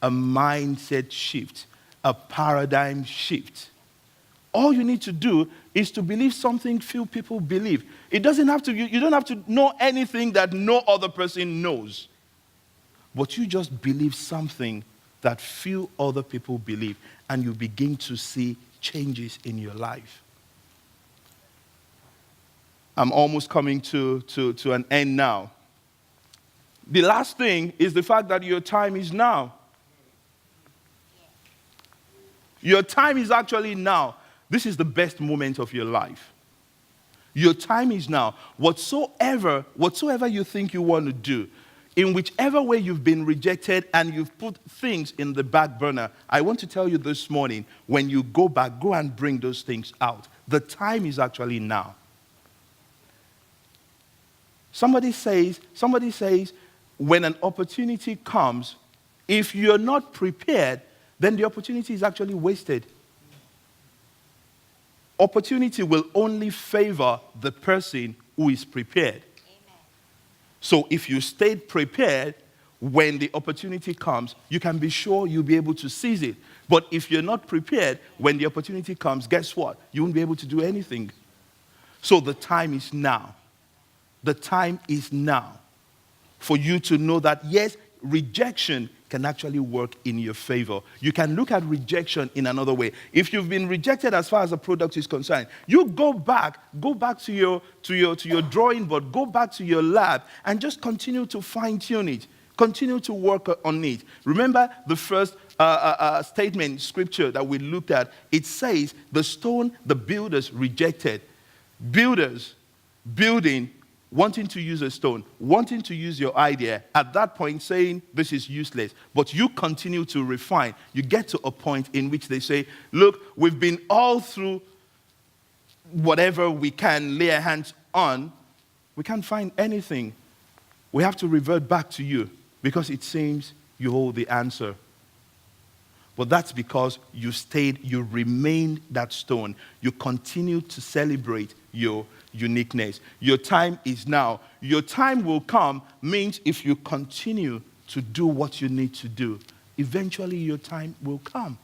a mindset shift, a paradigm shift. All you need to do is to believe something few people believe. It doesn't have to, you don't have to know anything that no other person knows. But you just believe something that few other people believe, and you begin to see changes in your life. I'm almost coming to an end now. The last thing is the fact that your time is now. Your time is actually now. This is the best moment of your life. Your time is now. Whatsoever you think you want to do, in whichever way you've been rejected and you've put things in the back burner, I want to tell you this morning, when you go back, go and bring those things out. The time is actually now. Somebody says, when an opportunity comes, if you're not prepared, then the opportunity is actually wasted. Opportunity will only favor the person who is prepared. So if you stayed prepared, when the opportunity comes, you can be sure you'll be able to seize it. But if you're not prepared, when the opportunity comes, guess what? You won't be able to do anything. So the time is now. The time is now for you to know that, yes, rejection can actually work in your favor. You can look at rejection in another way. If you've been rejected as far as a product is concerned, you go back to your drawing board, go back to your lab, and just continue to fine-tune it. Continue to work on it. Remember the first statement, scripture that we looked at. It says, the stone the builders rejected. Builders, building, wanting to use a stone, wanting to use your idea, at that point saying this is useless, but you continue to refine. You get to a point in which they say, look, we've been all through whatever we can lay our hands on. We can't find anything. We have to revert back to you because it seems you hold the answer. But that's because you stayed, you remained that stone. You continue to celebrate your uniqueness. Your time is now. Your time will come means if you continue to do what you need to do, eventually your time will come.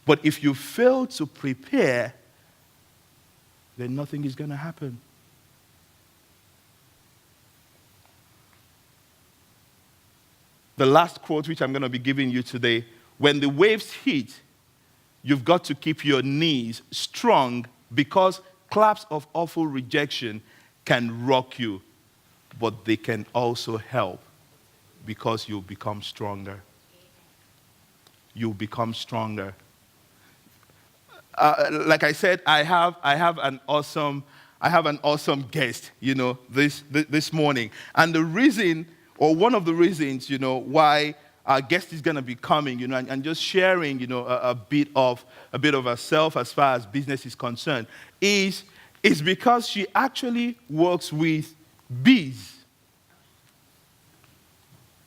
But if you fail to prepare, then nothing is going to happen. The last quote, which I'm going to be giving you today, when the waves hit, you've got to keep your knees strong because claps of awful rejection can rock you, but they can also help because you'll become stronger. You'll become stronger. Like I said, I have an awesome guest, this morning, and the reason, or one of the reasons, why our guest is going to be coming, and just sharing, a bit of herself as far as business is concerned, is because she actually works with bees.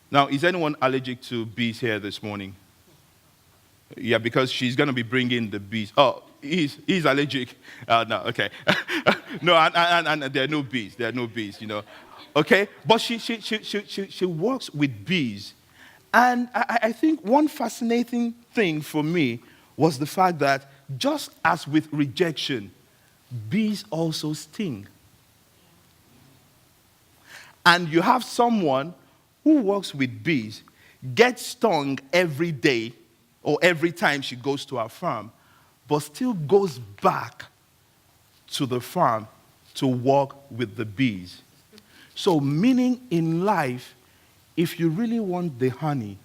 Now, is anyone allergic to bees here this morning? Yeah, because she's going to be bringing the bees. Oh, he's allergic. No, okay. No, and there are no bees. There are no bees, Okay, but she works with bees. And I think one fascinating thing for me was the fact that just as with rejection, bees also sting. And you have someone who works with bees, gets stung every day or every time she goes to her farm, but still goes back to the farm to work with the bees. So, meaning in life, if you really want the honey,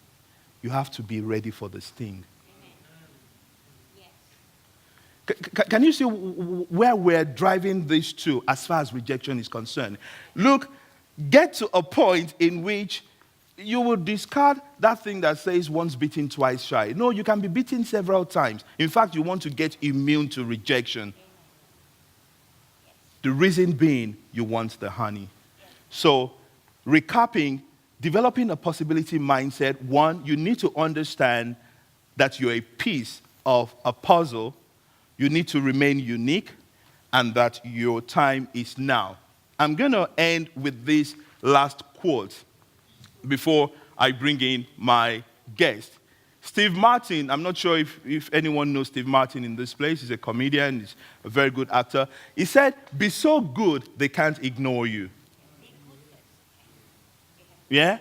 you have to be ready for the sting. Can you see where we're driving this to as far as rejection is concerned? Look, get to a point in which you will discard that thing that says once bitten, twice shy. No, you can be bitten several times. In fact, you want to get immune to rejection. The reason being, you want the honey. So, recapping, developing a possibility mindset. One, you need to understand that you're a piece of a puzzle. You need to remain unique and that your time is now. I'm going to end with this last quote before I bring in my guest. Steve Martin, I'm not sure if anyone knows Steve Martin in this place. He's a comedian. He's a very good actor. He said, be so good they can't ignore you. Yeah?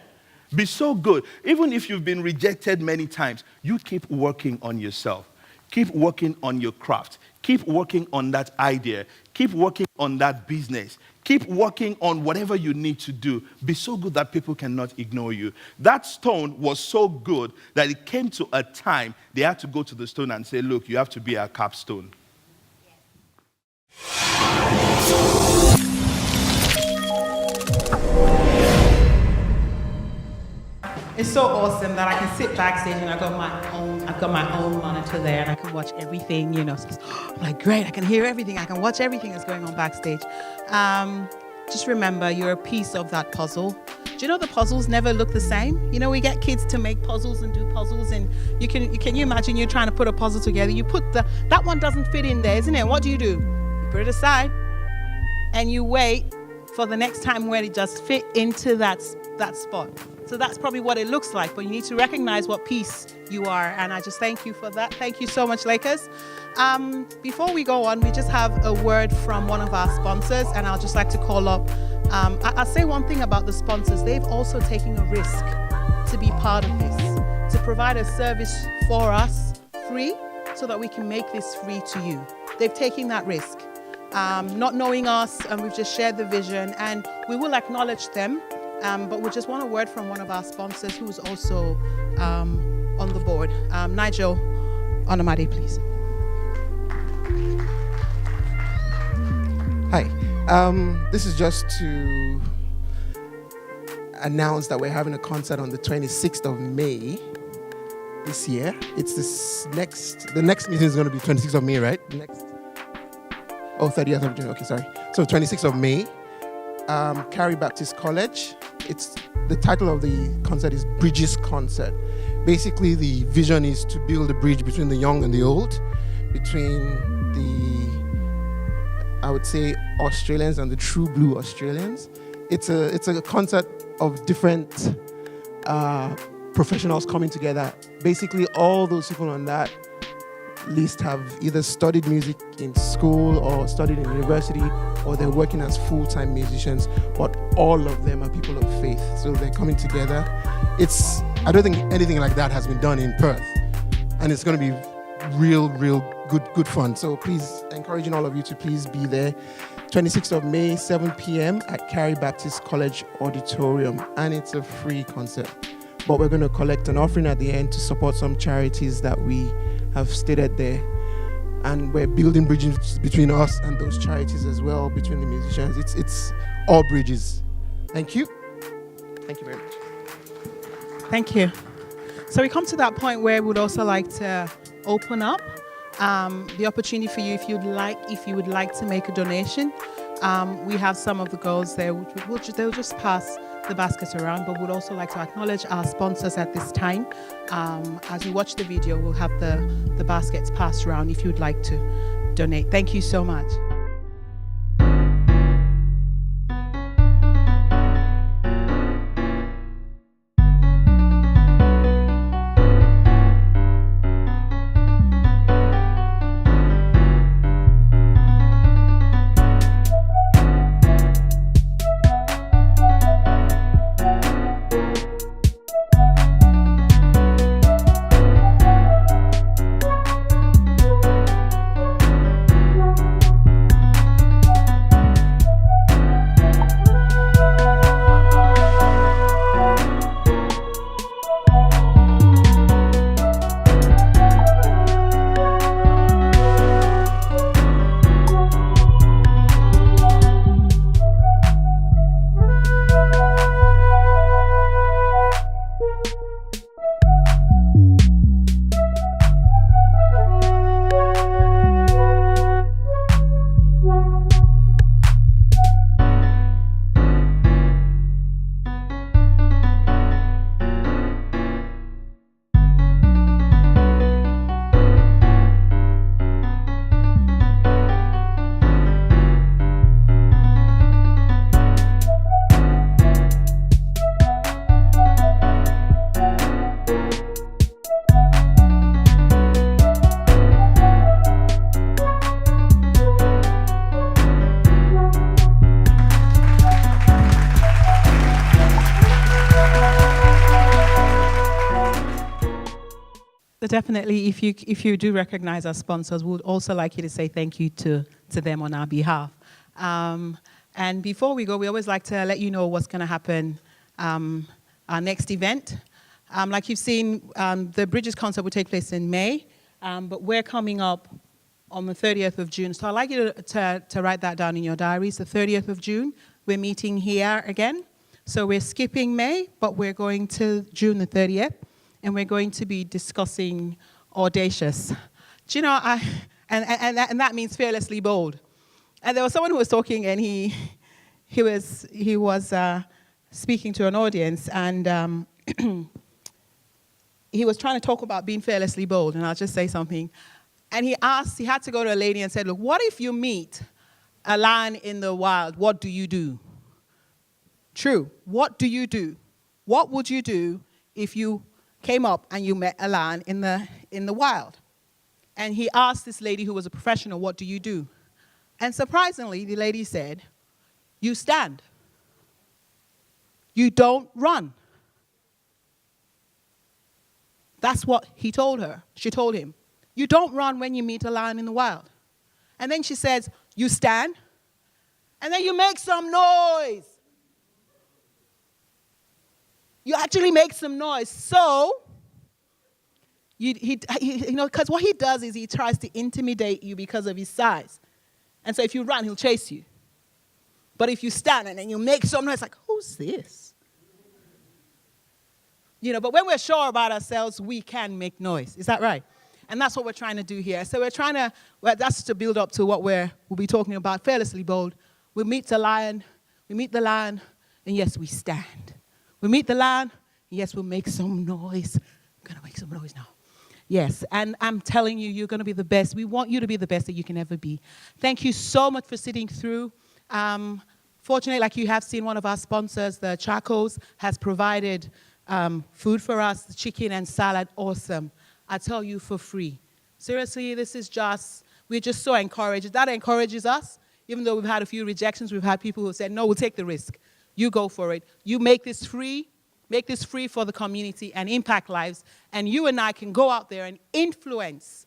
Be so good. Even if you've been rejected many times, you keep working on yourself. Keep working on your craft. Keep working on that idea. Keep working on that business. Keep working on whatever you need to do. Be so good that people cannot ignore you. That stone was so good that it came to a time they had to go to the stone and say, look, you have to be our capstone. It's so awesome that I can sit backstage and I've got my own monitor there and I can watch everything, you know. So I'm like, great, I can hear everything, I can watch everything that's going on backstage. Just remember, you're a piece of that puzzle. Do you know the puzzles never look the same? You know, we get kids to make puzzles and do puzzles, and can you imagine you're trying to put a puzzle together? You put that one doesn't fit in there, isn't it? What do? You put it aside and you wait for the next time where it does fit into that spot. So that's probably what it looks like, but you need to recognize what piece you are, and I just thank you for that. Thank you so much, Lakers. Before we go on, we just have a word from one of our sponsors, and I'll just like to call up. I'll say one thing about the sponsors. They've also taken a risk to be part of this, to provide a service for us free so that we can make this free to you. They've taken that risk. Not knowing us, and we've just shared the vision, and we will acknowledge them. But we just want a word from one of our sponsors who's also on the board. Nigel Onamade, please. Hi. This is just to announce that we're having a concert on the 26th of May this year. The next meeting is going to be 26th of May, right? 30th of June. Okay, sorry. So 26th of May, Carey Baptist College. The title of the concert is Bridges Concert. Basically, the vision is to build a bridge between the young and the old, between I would say, Australians and the true blue Australians. It's a concert of different professionals coming together. Basically, all those people on that list have either studied music in school or studied in university, or they're working as full-time musicians, but all of them are people of faith. So they're coming together. I don't think anything like that has been done in Perth. And it's going to be real good fun. So please, encouraging all of you to please be there. 26th of May, 7 p.m. at Carey Baptist College Auditorium. And it's a free concert. But we're going to collect an offering at the end to support some charities that we have stated there. And we're building bridges between us and those charities as well, between the musicians. It's all bridges. Thank you. Thank you very much. Thank you. So we come to that point where we would also like to open up the opportunity for you if you would like to make a donation. We have some of the girls there. They'll just pass the basket around, but we'd also like to acknowledge our sponsors at this time. As you watch the video, we'll have the baskets passed around if you'd like to donate. Thank you so much. So definitely, if you do recognize our sponsors, we would also like you to say thank you to them on our behalf. And before we go, we always like to let you know what's going to happen, our next event. Like you've seen, the Bridges concert will take place in May, but we're coming up on the 30th of June. So I'd like you to write that down in your diaries. The 30th of June, we're meeting here again So we're skipping May, but we're going to June the 30th, and we're going to be discussing audacious. Do you know, and that means fearlessly bold. And there was someone who was talking, and he was speaking to an audience, and he was trying to talk about being fearlessly bold, and I'll just say something. And he had to go to a lady and said, look, what if you meet a lion in the wild? What do you do? True. What do you do? What would you do if you came up and you met a lion in the wild? And he asked this lady who was a professional, what do you do? And surprisingly, the lady said, you stand. You don't run. That's what he told her. She told him. You don't run when you meet a lion in the wild. And then she says, you stand, and then you make some noise. You actually make some noise. So, because what he does is he tries to intimidate you because of his size. And so if you run, he'll chase you. But if you stand and then you make some noise, like, who's this? But when we're sure about ourselves, we can make noise. Is that right? And that's what we're trying to do here. So that's to build up to what we'll be talking about, fearlessly bold. We meet the lion, and yes, we stand. We meet the lion, and yes, we'll make some noise. I'm going to make some noise now. Yes, and I'm telling you, you're going to be the best. We want you to be the best that you can ever be. Thank you so much for sitting through. Fortunately, like you have seen, one of our sponsors, the Charcoals, has provided food for us, the chicken and salad. Awesome. I tell you, for free. Seriously, we're just so encouraged. That encourages us. Even though we've had a few rejections, we've had people who said, no, we'll take the risk. You go for it. You make this free for the community and impact lives. And you and I can go out there and influence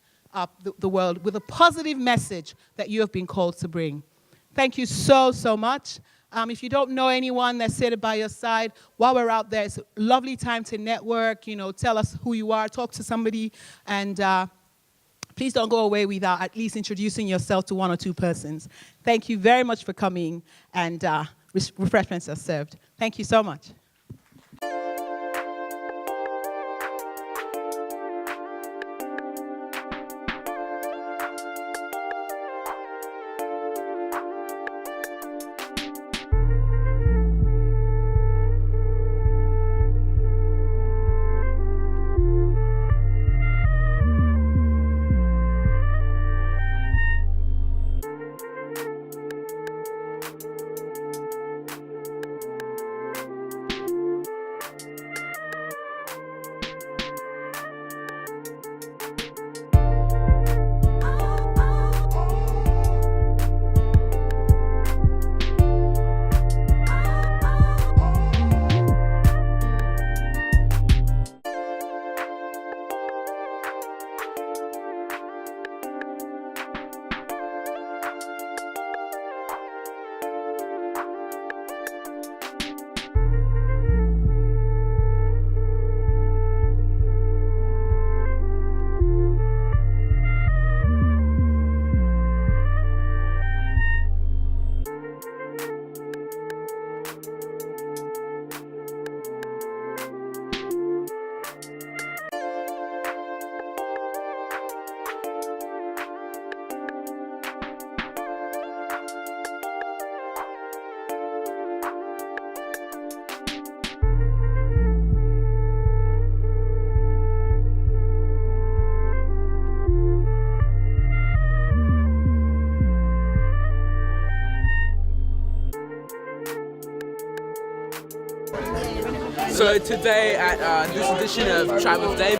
the world with a positive message that you have been called to bring. Thank you so, so much. If you don't know anyone that's seated by your side, while we're out there, it's a lovely time to network, tell us who you are, talk to somebody, and please don't go away without at least introducing yourself to one or two persons. Thank you very much for coming, and refreshments are served. Thank you so much. So today at this edition of Tribe of David,